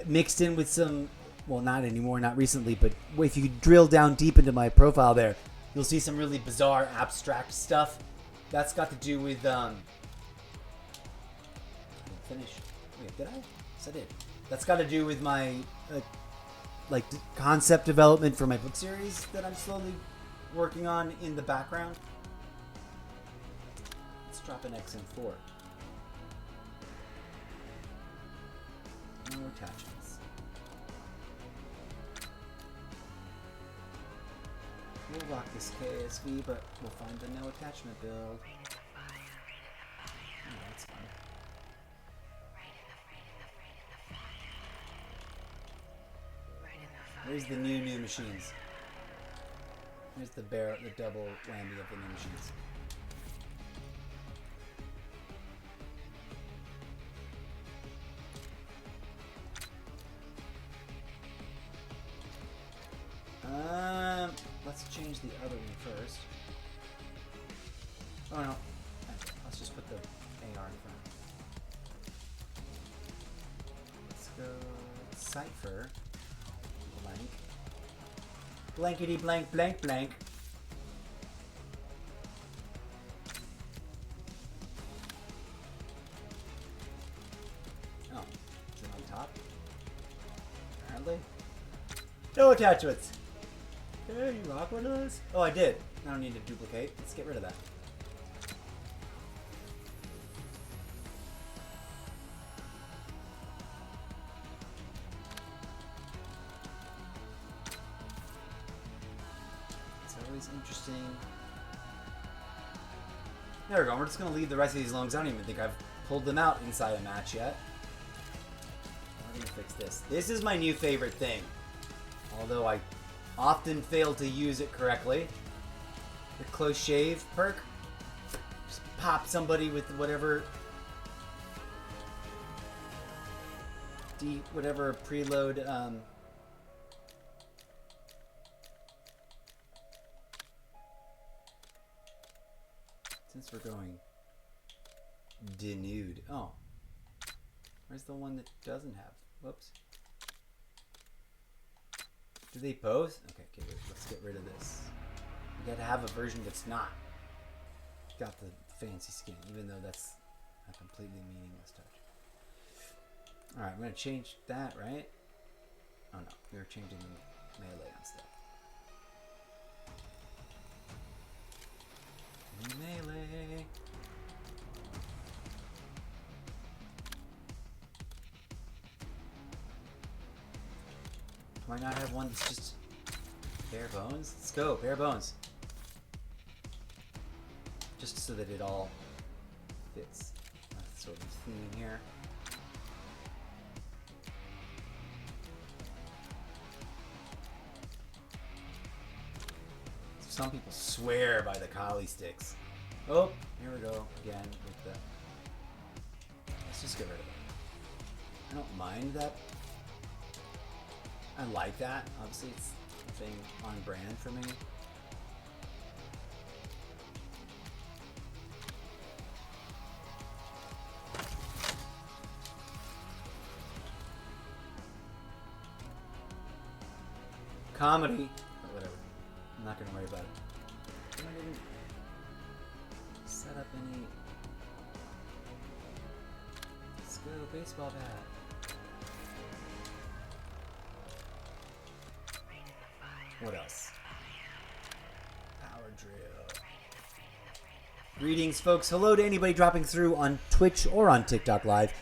mixed in with some, well, not anymore, not recently, but if you drill down deep into my profile there, you'll see some really bizarre abstract stuff. That's got to do with, I didn't finish. Wait, did I? Yes, I did. That's got to do with my, like concept development for my book series that I'm slowly working on in the background. Let's drop an XM4. No attachments. We'll rock this KSV, but we'll find the no attachment build. Oh, that's fun. Where's the new machines? Here's the double whammy of the new machines. Let's change the other one first. Oh no, let's just put the AR in front. Let's go Cypher. Blank. Blankety blank blank blank. Oh, is it on top? Apparently. No attachments. Hey, you rock one of those? Oh, I did. I don't need to duplicate. Let's get rid of that. Always interesting. There we go. We're just going to leave the rest of these alone because I don't even think I've pulled them out inside a match yet. We're going to fix this. This is my new favorite thing. Although I often fail to use it correctly. The close shave perk. Just pop somebody with whatever preload since we're going denude. Oh. Where's the one that doesn't have? Whoops. Do they both? Okay, let's get rid of this. We gotta have a version that's not got the fancy skin, even though that's a completely meaningless touch. Alright, I'm gonna change that, right? Oh no, we were changing the melee and stuff. Melee. Why not have one that's just bare bones? Let's go, bare bones. Just so that it all fits a sort of theme here. Some people swear by the collie sticks. Oh, here we go again with the. Let's just get rid of it. I don't mind that. I like that. Obviously, it's a thing on brand for me. comedy. But whatever. I'm not gonna worry about it. I didn't set up any. Let's go baseball bat. What else? Power drill. Greetings, folks. Hello to anybody dropping through on Twitch or on TikTok Live.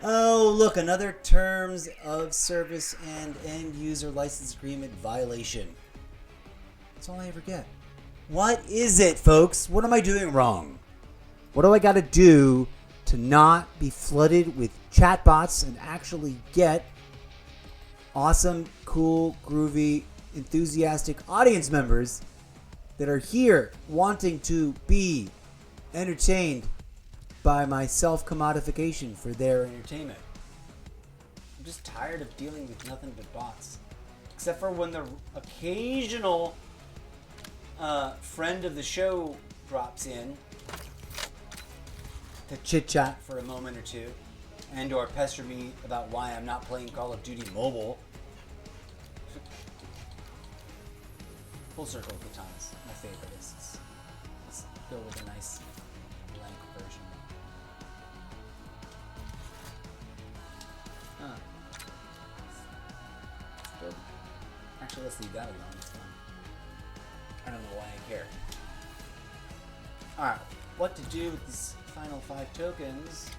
Oh, look, another terms of service and end user license agreement violation. That's all I ever get. What is it, folks? What am I doing wrong? What do I got to do to not be flooded with chatbots and actually get awesome, cool, groovy, enthusiastic audience members that are here wanting to be entertained by my self-commodification for their entertainment? I'm just tired of dealing with nothing but bots. Except for when the occasional friend of the show drops in to chit-chat for a moment or two and or pester me about why I'm not playing Call of Duty Mobile. Full circle of Katanas, my favorite. Let's go with a nice blank version. Actually, let's leave that alone. It's fun. I don't know why I care. Alright, what to do with these final 5 tokens?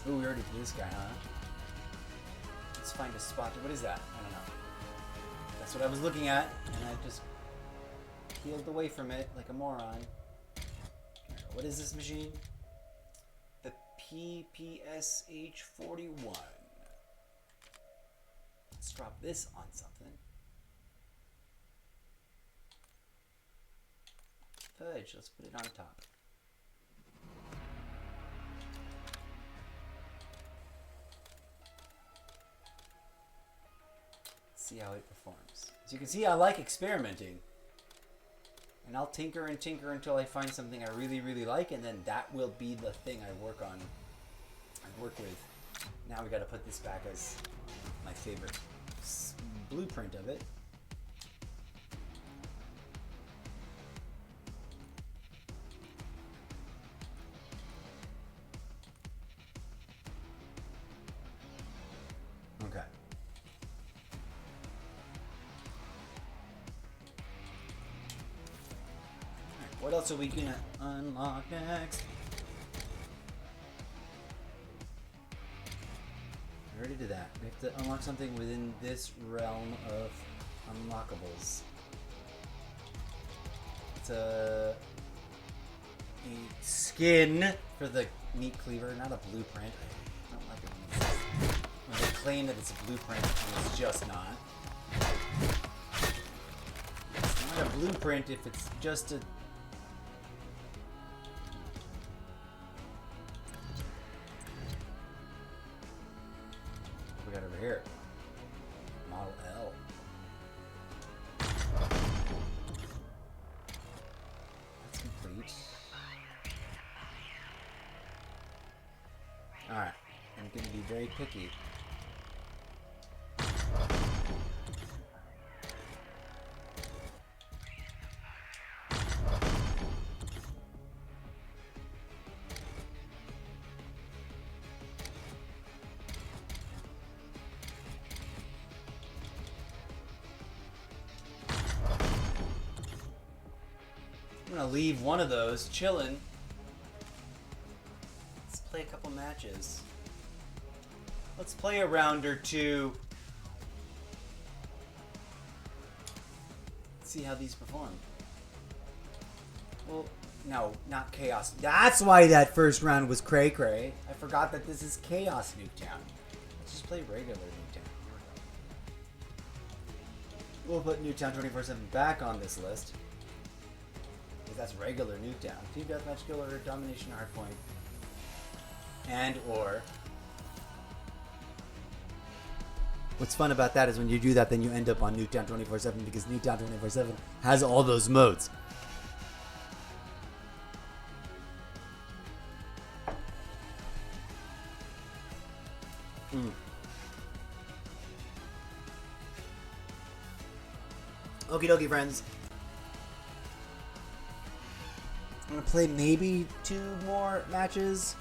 Ooh, we already did this guy, huh? Let's find a spot. What is that? I don't know. That's what I was looking at, and I just peeled away from it like a moron. What is this machine? The PPSH-41. Let's drop this on something. Fudge, let's put it on top. See how it performs. As you can see, I like experimenting. And I'll tinker and tinker until I find something I really, really like, and then that will be the thing I work on. I work with. Now we got to put this back as my favorite blueprint of it. Okay. What else are we gonna unlock next? I already did that. We have to unlock something within this realm of unlockables. It's a skin for the meat cleaver, not a blueprint. I don't like it when they claim that it's a blueprint and it's just not. It's not a blueprint if it's just a... What we got over here? Model L. That's complete. Alright, I'm going to be very picky. I'm gonna leave one of those chilling. Let's play a couple matches. Let's play a round or two. See how these perform. Well, no, not Chaos. That's why that first round was cray cray. I forgot that this is Chaos Nuketown. Let's just play regular Nuketown. We'll put Nuketown 24/7 back on this list. That's regular Nuketown. Team Deathmatch Killer, Domination Hardpoint, and or... What's fun about that is when you do that, then you end up on Nuketown 24/7 because Nuketown 24/7 has all those modes. Okie dokie, friends. I'm gonna play maybe 2 more matches,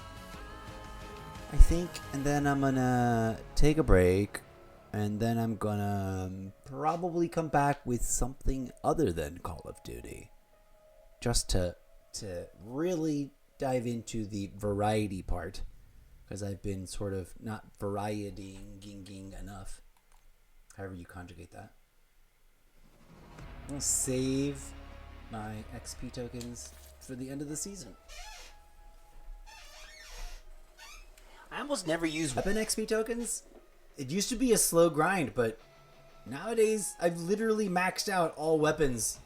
I think, and then I'm gonna take a break, and then I'm gonna probably come back with something other than Call of Duty, just to really dive into the variety part, because I've been sort of not varietying enough, however you conjugate that. I'm gonna save my XP tokens for the end of the season. I almost never use weapon XP tokens. It used to be a slow grind, but nowadays I've literally maxed out all weapons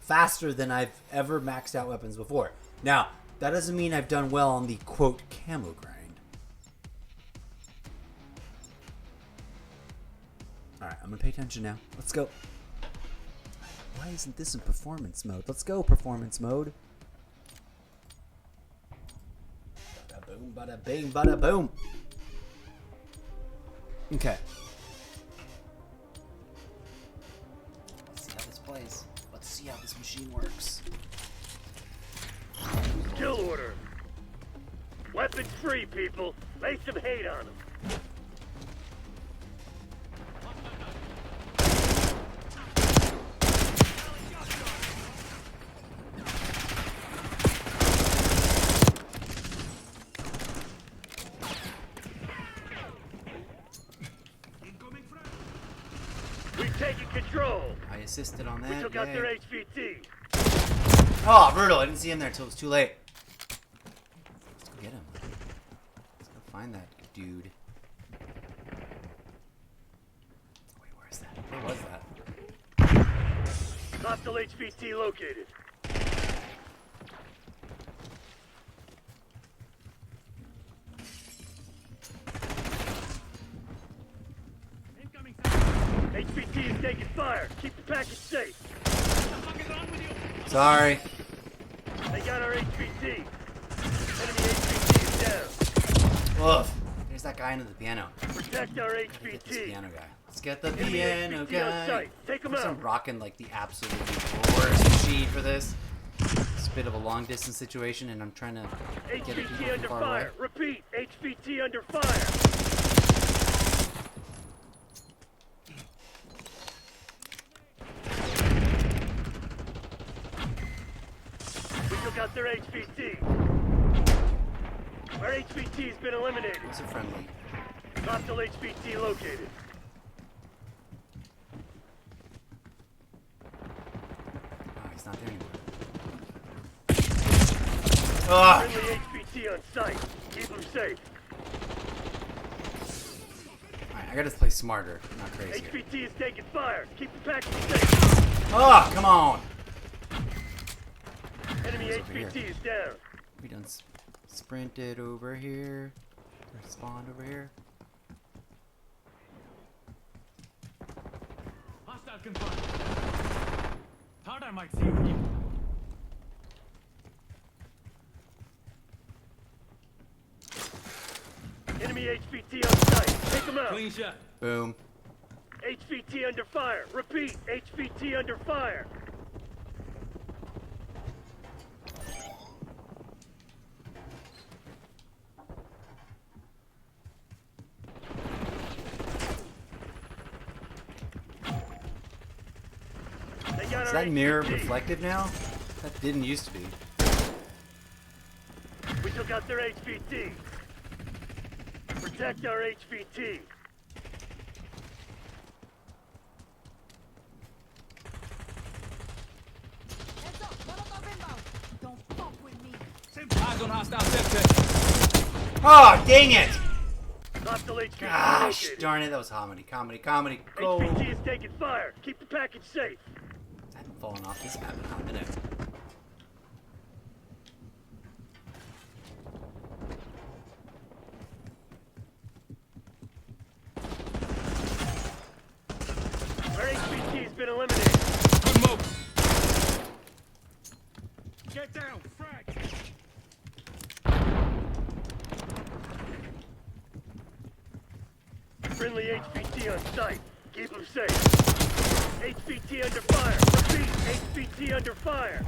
faster than I've ever maxed out weapons before. Now, that doesn't mean I've done well on the quote camo grind. Alright, I'm gonna pay attention now. Let's go. Why isn't this in performance mode? Let's go, performance mode. Bada boom, bada bing, bada boom. Okay. Let's see how this plays. Let's see how this machine works. Kill order. Weapons free, people. Lay some hate on them. We've taken control. I assisted on that. We took out Yay. their HVT. Oh, brutal. I didn't see him there until it was too late. Let's go get him. Let's go find that dude. Wait, where is that? Where was that? Hostile HVT located. HVT is taking fire. Keep the package safe. Sorry. They got our HVT. Enemy HVT is down. Ugh. There's that guy under the piano. Protect our Get this HVT. piano guy. Let's get the Enemy piano HVT on guy. site. Take him I'm out. rocking like the absolute worst machine for this. It's a bit of a long distance situation, and I'm trying to get the people HVT from under far away. fire. Repeat. HVT under fire. We took out their HVT. Our HVT has been eliminated. Those are friendly. Hostile HVT located. Oh, he's not there anymore. Ugh. Friendly HVT on site. Keep them safe. Alright, I gotta play smarter, not crazy. HVT is taking fire. Keep the package safe. Oh, come on! Enemy He's over HVT here. is down. We done sprinted over here. Or spawned over here. Hostile confirmed. Thought I might see you here. Enemy HVT on site. Take them out. Clean shot. Boom. HVT under fire. Repeat. HVT under fire. They got Is our that mirror HVT. reflective now? That didn't used to be. We took out their HVT. Protect our HVT. Heads up, Molotov inbound. Don't fuck with me. Eyes on hostile Zeppoverse. Oh, dang it! Hostile HVT Gosh, located. darn it, that was comedy. Go! HVT is taking fire. Keep the package safe. I haven't fallen off this map in a hot minute. Our HVT has been eliminated. Good move. Get down. Frag. Friendly HVT on site. Keep them safe. HVT under fire. Repeat, HVT under fire.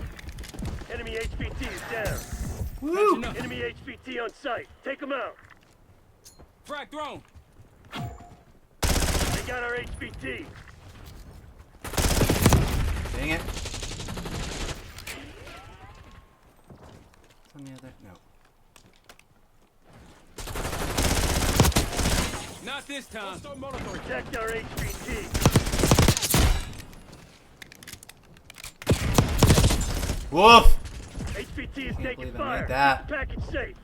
Enemy HVT is down. Woo! Enough. Enemy HVT on site. Take them out. Frag thrown. They got our HVT. Dang it. On the other, no. Not this time. Protect our HVT. Woof! HVT is Can't taking believe I fire. made that. Keep the package safe.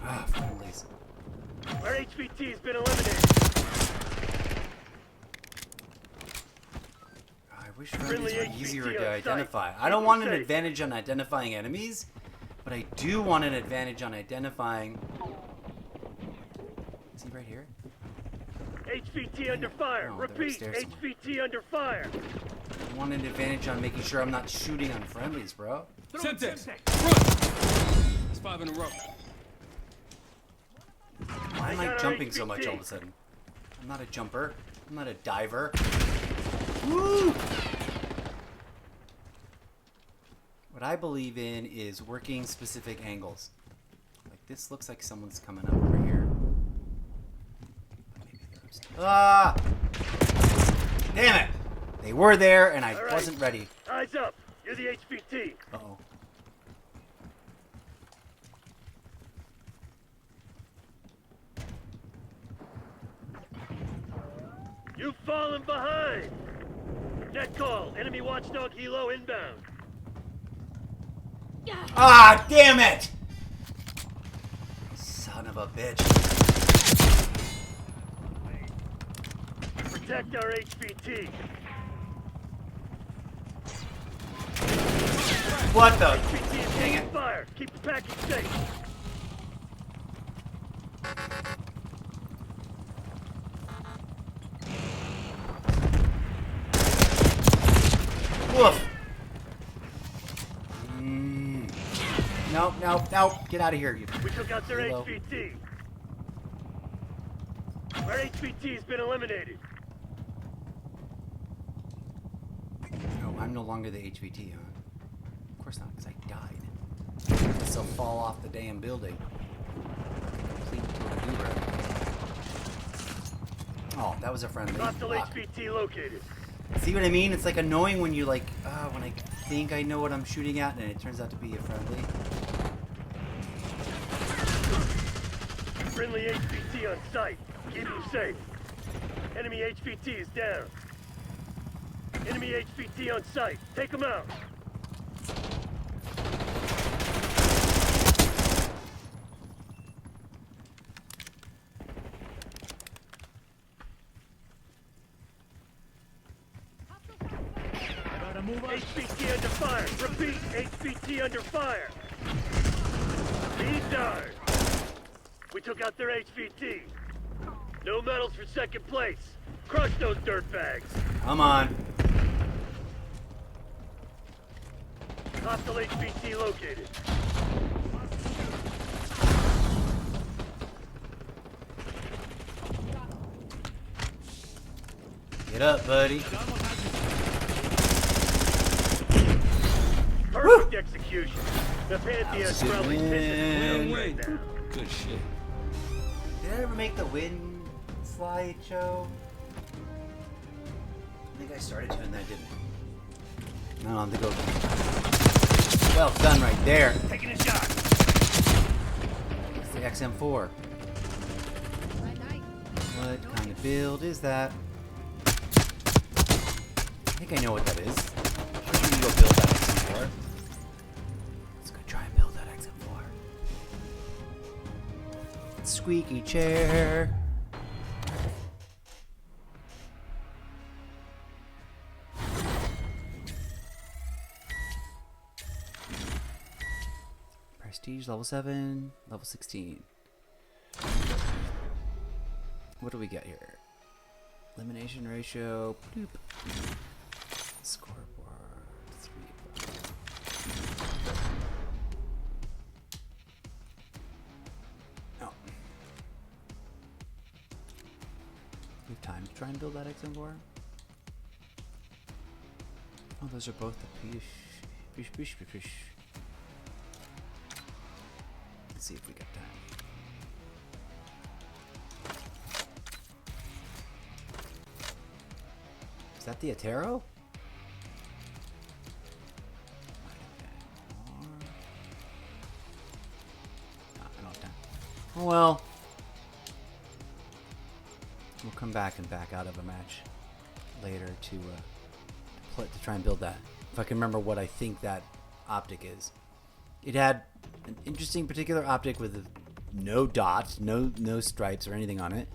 Ah, friendlies. Our HVT has been eliminated. I wish Friendly friendlies were easier HVT to on site. identify. I Keep don't them want an safe. advantage on identifying enemies, but I do want an advantage on identifying. Is he right here? HVT under fire. No, they're Repeat, upstairs somewhere. HVT under fire. I want an advantage on making sure I'm not shooting on friendlies, bro. Semtex. Front. It's 5 in a row. Why am I I got our jumping so much HVT. all of a sudden? I'm not a jumper. I'm not a diver. Woo! What I believe in is working specific angles. Like this looks like someone's coming up over here. Maybe they're upstairs. Ah! Damn it! They were there and I All right. wasn't ready. Eyes up. You're the HVT. Uh-oh. You've fallen behind. Net call. Enemy watchdog helo inbound. Ah, damn it! Son of a bitch. Protect our HVT. What the? HVT is Dang taking it. fire. Keep the package safe. Woof. Nope, nope, nope. Get out of here, you. We took out their Helo. HVT. Our HVT has been eliminated. No, I'm no longer the HVT, huh? Of course not, because I died. Guess I'll fall off the damn building. Complete torpedo. Oh, that was a friendly. Hostile Fuck. HVT located. See what I mean? It's like annoying when you like, when I think I know what I'm shooting at and it turns out to be a friendly. Friendly HVT on site. Keep them safe. Enemy HVT is down. Enemy HVT on site. Take them out. HVT under fire. Repeat, HVT under fire. Lead guard. We took out their HVT. No medals for second place. Crush those dirtbags. Come on. Hostile HVT located. Get up, buddy. Perfect execution. The Pantheon's That was a good probably win. pissing right now. Good shit. Did I ever make the win slideshow? I think I started doing that, didn't I? No, I think it was well done right there. Taking a shot. It's the XM4. What kind of build is that? I think I know what that is. I'm gonna go build that XM4. Let's go try and build that XM4. Squeaky chair. Prestige level 7, level 16. What do we get here? Elimination ratio. Bloop. Scoreboard. 3. Oh. time to try and build that XM4? Oh, those are both the pish. Let's see if we got time. Is that the Atero? I don't have time. Oh well. We'll come back and back out of a match later to try and build that. If I can remember what I think that optic is. It had an interesting particular optic with no dots, no stripes or anything on it.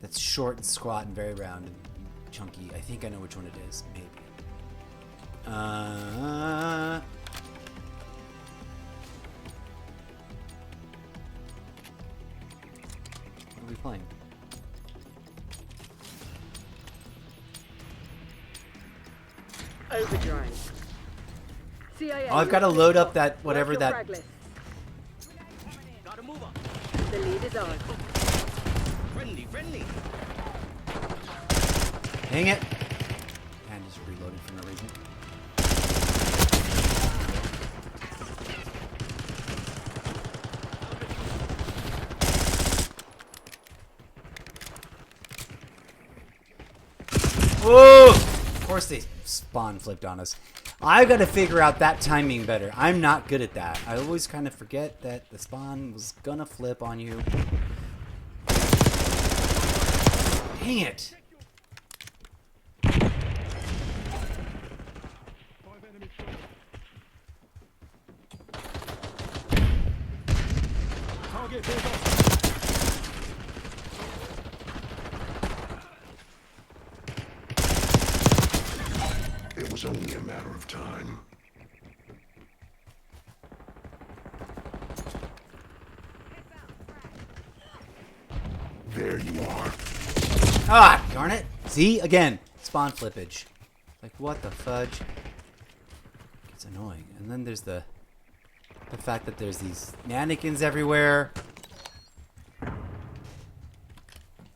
That's short and squat and very round and chunky. I think I know which one it is. Maybe. What are we playing? Overdrive. CIA. Oh, I've got to load up that whatever Work your that. frag list. Gotta move on. The lead is ours. Friendly, friendly. Dang it! And just reloaded for no reason. Whoa! Of course they spawn flipped on us. I've got to figure out that timing better. I'm not good at that. I always kind of forget that the spawn was gonna flip on you. Dang it! It was only a matter of time. There you are. Ah, darn it. See? Again, spawn flippage. Like, what the fudge? It's annoying. And then there's the fact that there's these mannequins everywhere.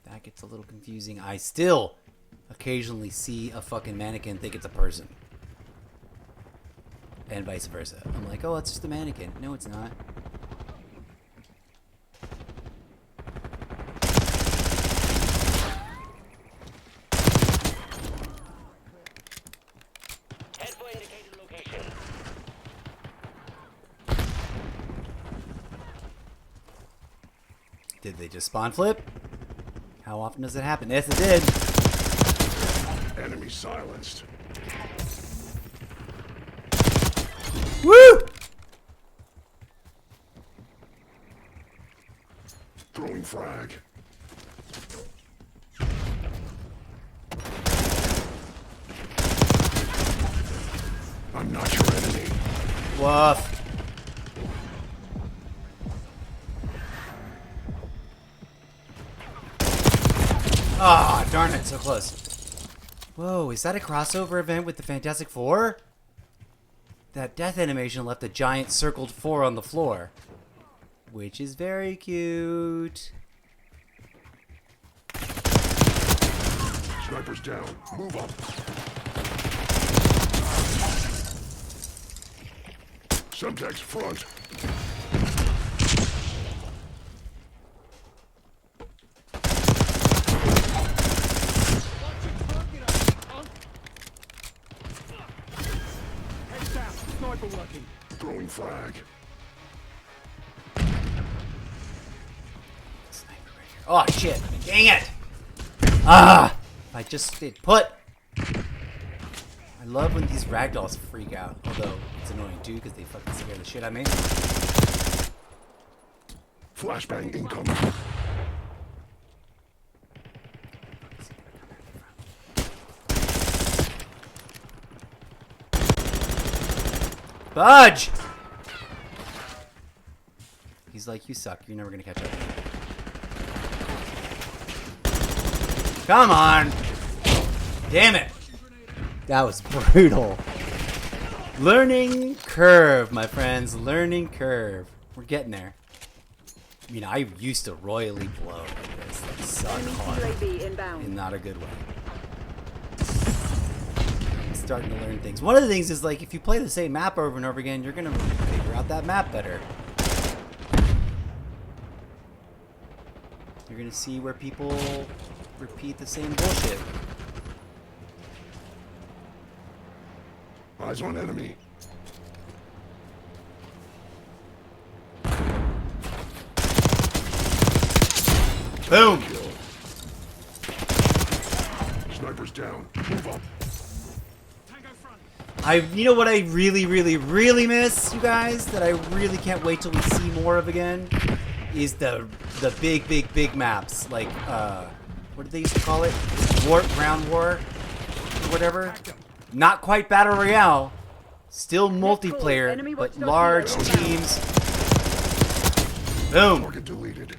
That gets a little confusing. I still occasionally see a fucking mannequin and think it's a person. And vice versa. I'm like, oh, it's just a mannequin. No, it's not. Head for indicated location. Did they just spawn flip? How often does it happen? Yes, it did. Enemy silenced. Woo! Throwing frag. I'm not your enemy. Woof. Ah, oh, darn it, so close. Whoa, is that a crossover event with the Fantastic Four? That death animation left a giant circled 4 on the floor. Which is very cute. Sniper's down. Move up. Subtext front. Throwing frag. Oh shit! Dang it! Ah! I just stayed put. I love when these ragdolls freak out. Although it's annoying too because they fucking scare the shit out of me. Flashbang incoming. Fudge! He's like, you suck. You're never gonna catch up. Come on! Damn it! That was brutal. Learning curve, my friends. Learning curve. We're getting there. I mean, I used to royally blow like this. suck Enemy hard. UAV inbound. In not a good way. I'm starting to learn things. One of the things is like if you play the same map over and over again, you're gonna figure out that map better. You're gonna see where people repeat the same bullshit. Eyes on enemy. Boom! Kill. Sniper's down. Move up. You know what I really, really, really miss, you guys, that I really can't wait till we see more of again, is the big maps. Like, what did they used to call it? Ground War? Or whatever? Not quite Battle Royale. Still multiplayer, but large teams. Boom! Target deleted.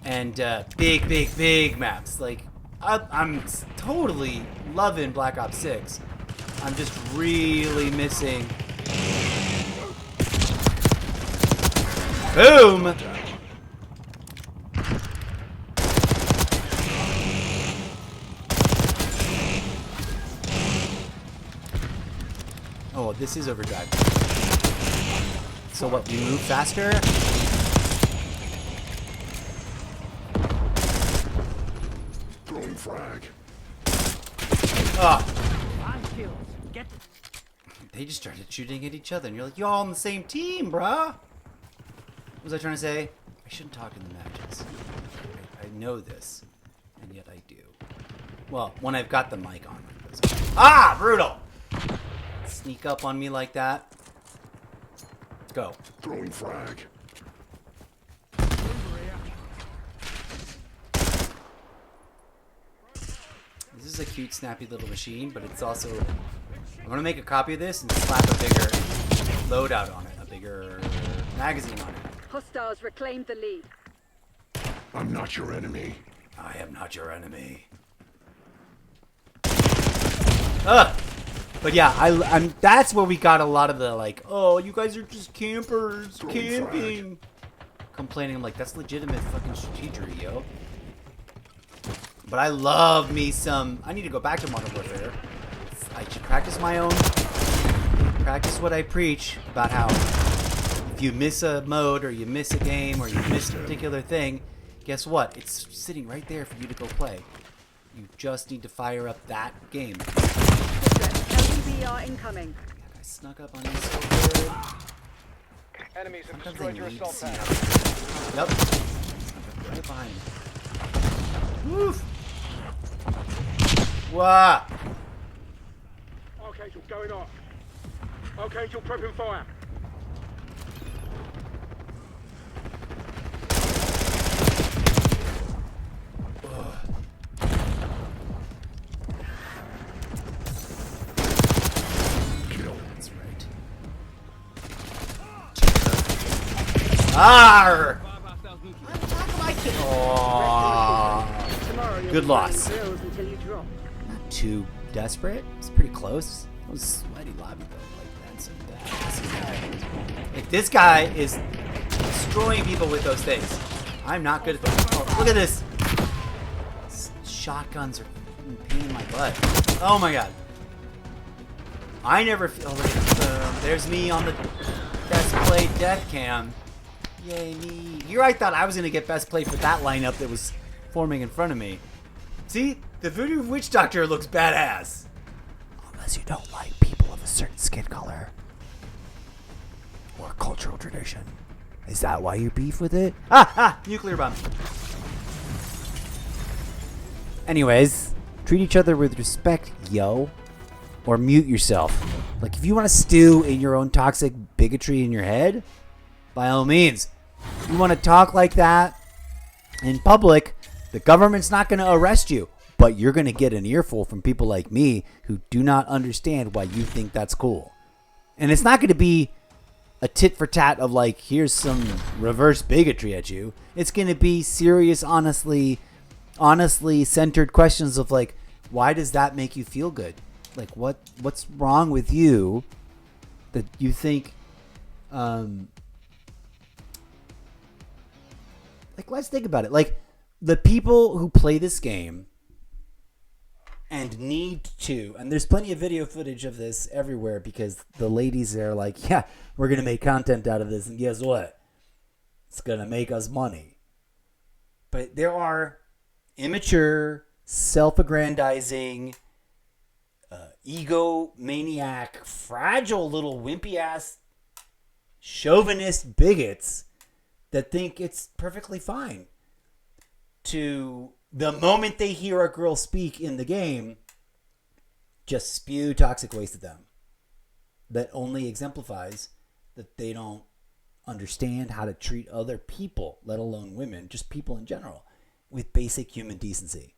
And big maps. Like, I'm totally loving Black Ops 6. I'm just really missing. Boom! Oh, this is overdrive. So what, we move faster? Throwing frag. Ah! Get They just started shooting at each other, and you're like, y'all on the same team, bruh! What was I trying to say? I shouldn't talk in the matches. I know this, and yet I do. Well, when I've got the mic on like this. Ah! Brutal! Sneak up on me like that. Go. Throwing frag. This is a cute, snappy little machine, but it's also... I'm gonna make a copy of this and slap a bigger loadout on it, a bigger magazine on it. Hostiles reclaimed the lead. I'm not your enemy. I am not your enemy. Ugh! But yeah, I'm. That's where we got a lot of the like, oh, you guys are just campers, camping, complaining. I'm like, that's legitimate fucking strategery, yo. But I love me some. I need to go back to Modern Warfare. I should practice my own. Practice what I preach about how if you miss a mode or you miss a game or you miss a particular thing, guess what? It's sitting right there for you to go play. You just need to fire up that game. LTV incoming. I snuck up on you so good. Enemies have Sometimes I destroyed your need to assault see pad. how- Yep. Snuck up right behind me. Woof. Wah. Archangel going off. Archangel prepping fire. Kill. That's right. Arr! Aww. Tomorrow you'll Good be loss. flying drills until you drop. Not too desperate. It's pretty close. It was sweaty lobby though. Like that. Like this guy is destroying people with those things. I'm not good at those. Oh, look at this. Shotguns are a pain in my butt. Oh my god. I never feel. Oh, look at this. There's me on the best play death cam. Yay me. Here I thought I was gonna get best play for that lineup that was forming in front of me. See, the Voodoo Witch Doctor looks badass. Unless you don't like people of a certain skin color or cultural tradition. Is that why you beef with it? Ah! Nuclear bomb. Anyways, treat each other with respect, yo. Or mute yourself. Like, if you want to stew in your own toxic bigotry in your head, by all means. You want to talk like that in public, the government's not going to arrest you. But you're going to get an earful from people like me who do not understand why you think that's cool. And it's not going to be a tit for tat of like, here's some reverse bigotry at you. It's going to be serious, honestly centered questions of like, why does that make you feel good? Like, what's wrong with you that you think, like, let's think about it. Like, the people who play this game and need to, and there's plenty of video footage of this everywhere because the ladies there are like, yeah, we're going to make content out of this, and guess what? It's going to make us money. But there are immature, self-aggrandizing, egomaniac, fragile little wimpy-ass chauvinist bigots that think it's perfectly fine to, the moment they hear a girl speak in the game, just spew toxic waste at them. That only exemplifies that they don't understand how to treat other people, let alone women, just people in general, with basic human decency.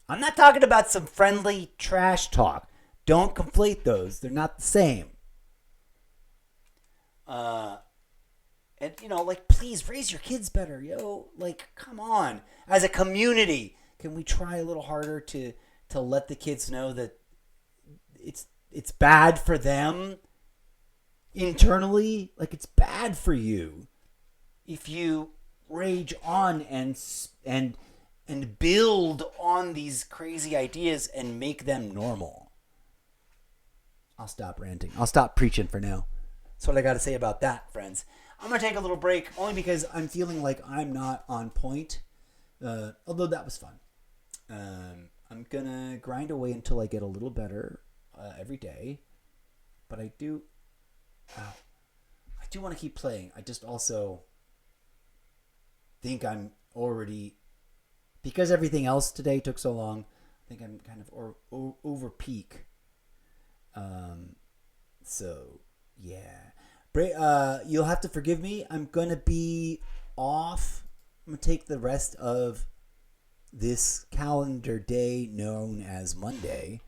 I'm not talking about some friendly trash talk. Don't conflate those. They're not the same. And, you know, like, please raise your kids better, yo. Like, come on. As a community, can we try a little harder to let the kids know that it's bad for them internally? Like, it's bad for you if you rage on and build on these crazy ideas and make them normal. I'll stop ranting. I'll stop preaching for now. That's what I got to say about that, friends. I'm going to take a little break only because I'm feeling like I'm not on point. Although that was fun. I'm going to grind away until I get a little better every day. But I do want to keep playing. I just also think I'm already, because everything else today took so long, I think I'm kind of over peak. So, yeah. You'll have to forgive me. I'm going to be off. I'm going to take the rest of this calendar day known as Monday.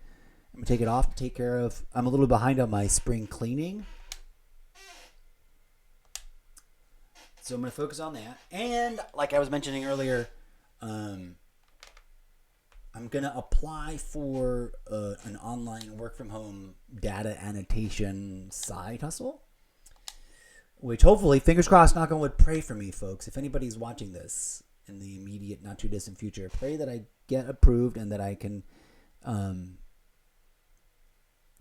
I'm going to take it off to take care of, I'm a little behind on my spring cleaning. So I'm going to focus on that. And like I was mentioning earlier, I'm going to apply for an online work from home data annotation side hustle. Which hopefully, fingers crossed, knock on wood, pray for me, folks. If anybody's watching this in the immediate, not too distant future, pray that I get approved and that I can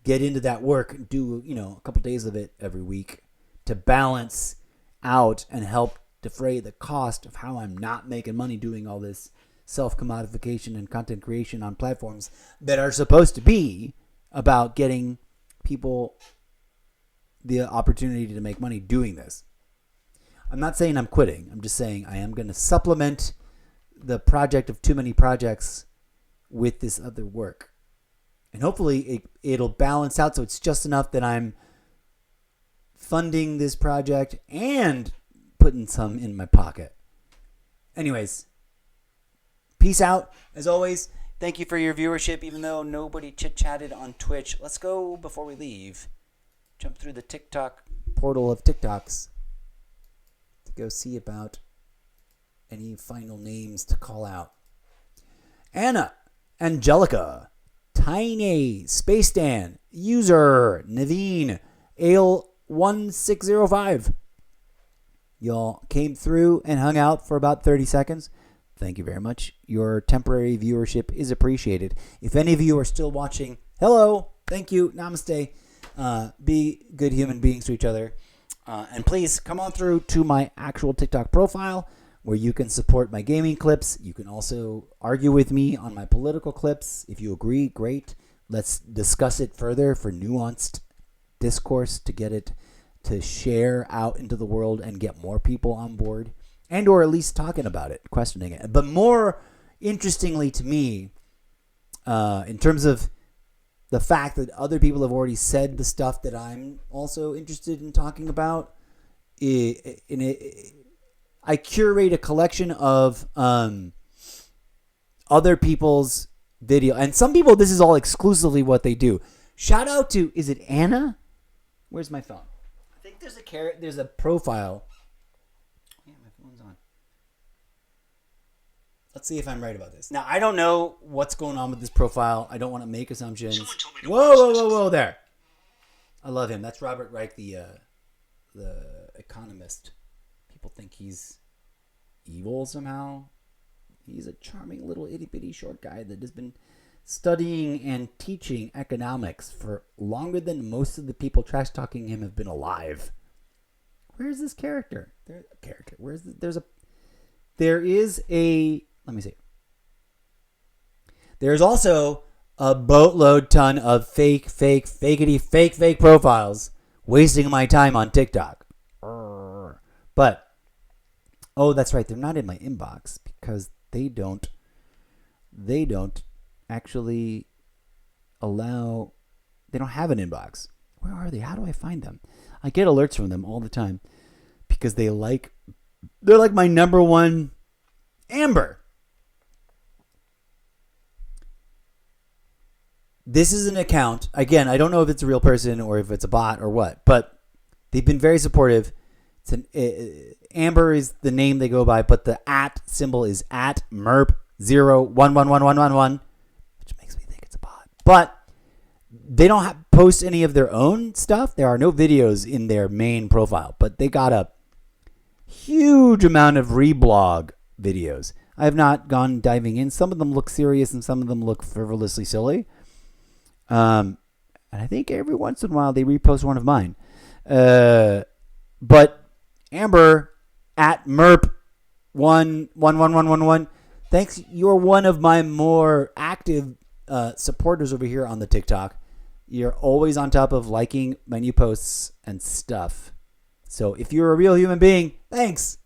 get into that work and do, a couple days of it every week to balance out and help defray the cost of how I'm not making money doing all this self-commodification and content creation on platforms that are supposed to be about getting people the opportunity to make money doing this. I'm not saying I'm quitting. I'm just saying I am going to supplement the project of too many projects with this other work. And hopefully it'll balance out so it's just enough that I'm funding this project and putting some in my pocket. Anyways, peace out. As always, thank you for your viewership, even though nobody chit-chatted on Twitch. Let's go, before we leave, jump through the TikTok portal of TikToks to go see about any final names to call out. Anna, Angelica, Tiny, Space Dan, User, Naveen, Ale1605. Y'all came through and hung out for about 30 seconds. Thank you very much. Your temporary viewership is appreciated. If any of you are still watching, hello, thank you, namaste. Be good human beings to each other. And please come on through to my actual TikTok profile where you can support my gaming clips. You can also argue with me on my political clips. If you agree, great. Let's discuss it further for nuanced discourse to get it to share out into the world and get more people on board and or at least talking about it, questioning it. But more interestingly to me, in terms of the fact that other people have already said the stuff that I'm also interested in talking about, I curate a collection of other people's video. And some people, this is all exclusively what they do. Shout out to, is it Anna? Where's my phone? I think there's a profile. Yeah, my phone's on. Let's see if I'm right about this. Now, I don't know what's going on with this profile. I don't want to make assumptions. Whoa, there. I love him. That's Robert Reich, the economist. People think he's evil somehow. He's a charming little itty bitty short guy that has been studying and teaching economics for longer than most of the people trash talking him have been alive. Where's this character? There is a. Let me see. There's also a boatload ton of fake profiles wasting my time on TikTok. But, oh, that's right. They're not in my inbox because they don't actually allow, they don't have an inbox. Where are they? How do I find them? I get alerts from them all the time because they're like my number one. Amber. This is an account. Again, I don't know if it's a real person or if it's a bot or what, but they've been very supportive. Amber is the name they go by, but the @ symbol is @merp011111, which makes me think it's a bot. But they don't post any of their own stuff. There are no videos in their main profile, but they got a huge amount of reblog videos. I have not gone diving in. Some of them look serious and some of them look frivolously silly. And I think every once in a while they repost one of mine. But Amber @merp11111, thanks. You're one of my more active supporters over here on the TikTok. You're always on top of liking my new posts and stuff. So if you're a real human being, thanks.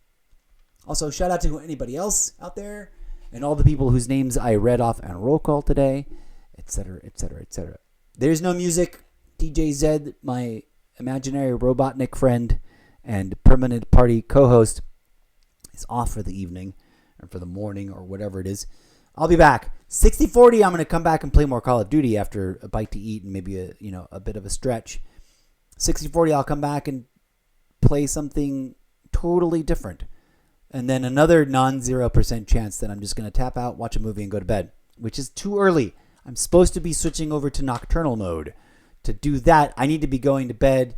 Also, shout out to anybody else out there and all the people whose names I read off and roll call today, etc., etc., etc. There's no music. DJ Zed, my imaginary Robotnik friend and permanent party co-host, is off for the evening or for the morning or whatever it is. I'll be back. 60-40, I'm going to come back and play more Call of Duty after a bite to eat and maybe a bit of a stretch. 60-40, I'll come back and play something totally different. And then another non-0% chance that I'm just going to tap out, watch a movie, and go to bed, which is too early. I'm supposed to be switching over to nocturnal mode. To do that, I need to be going to bed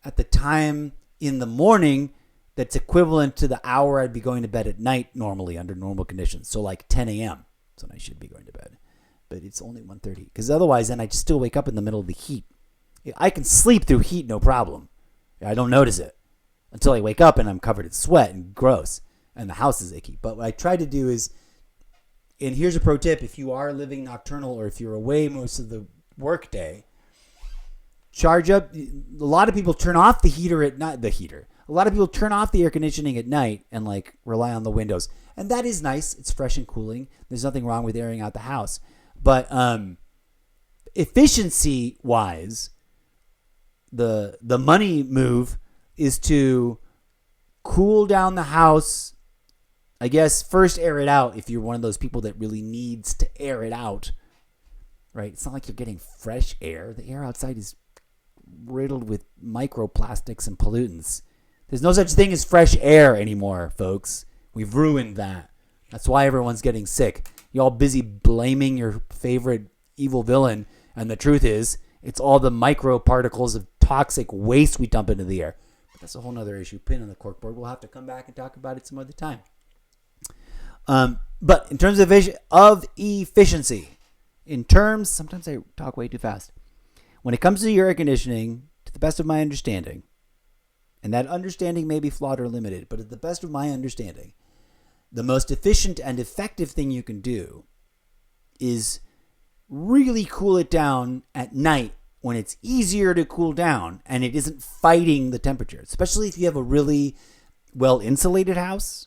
at the time in the morning that's equivalent to the hour I'd be going to bed at night normally under normal conditions. So like 10 a.m. That's when I should be going to bed. But it's only 1:30. Because otherwise, then I just still wake up in the middle of the heat. I can sleep through heat, no problem. I don't notice it until I wake up and I'm covered in sweat and gross. And the house is icky. But what I try to do is, and here's a pro tip, if you are living nocturnal or if you're away most of the workday, charge up. A lot of people turn off the heater at night. A lot of people turn off the air conditioning at night and like rely on the windows. And that is nice. It's fresh and cooling. There's nothing wrong with airing out the house. But efficiency wise, the money move is to cool down the house. I guess first air it out if you're one of those people that really needs to air it out, right? It's not like you're getting fresh air. The air outside is riddled with microplastics and pollutants. There's no such thing as fresh air anymore, folks. We've ruined that. That's why everyone's getting sick. You're all busy blaming your favorite evil villain, and the truth is, it's all the microparticles of toxic waste we dump into the air. But that's a whole other issue. Pin on the corkboard. We'll have to come back and talk about it some other time. But in terms of efficiency, sometimes I talk way too fast. When it comes to your air conditioning, to the best of my understanding, and that understanding may be flawed or limited, but at the best of my understanding, the most efficient and effective thing you can do is really cool it down at night when it's easier to cool down and it isn't fighting the temperature, especially if you have a really well-insulated house,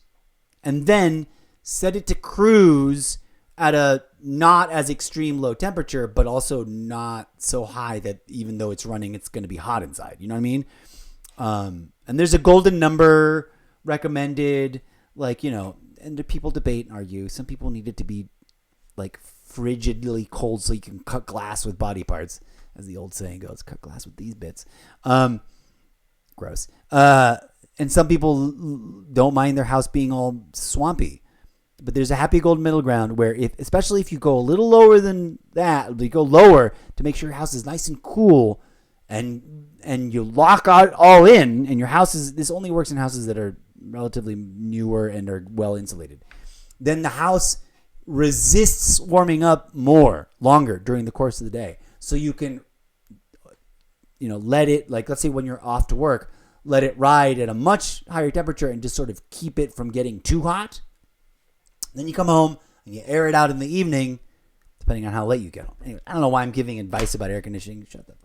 and then set it to cruise at a not as extreme low temperature, but also not so high that even though it's running, it's going to be hot inside. You know what I mean? And there's a golden number recommended, and the people debate and argue. Some people need it to be like frigidly cold so you can cut glass with body parts, as the old saying goes, cut glass with these bits. Gross. And some people don't mind their house being all swampy. But there's a happy golden middle ground where, especially if you go a little lower than that, you go lower to make sure your house is nice and cool, and you lock out all in, and your house this only works in houses that are relatively newer and are well insulated. then the house resists warming up longer during the course of the day. So you can, let it, like, let's say when you're off to work, let it ride at a much higher temperature and just sort of keep it from getting too hot. Then you come home and you air it out in the evening, depending on how late you get home. Anyway, I don't know why I'm giving advice about air conditioning. Shut up.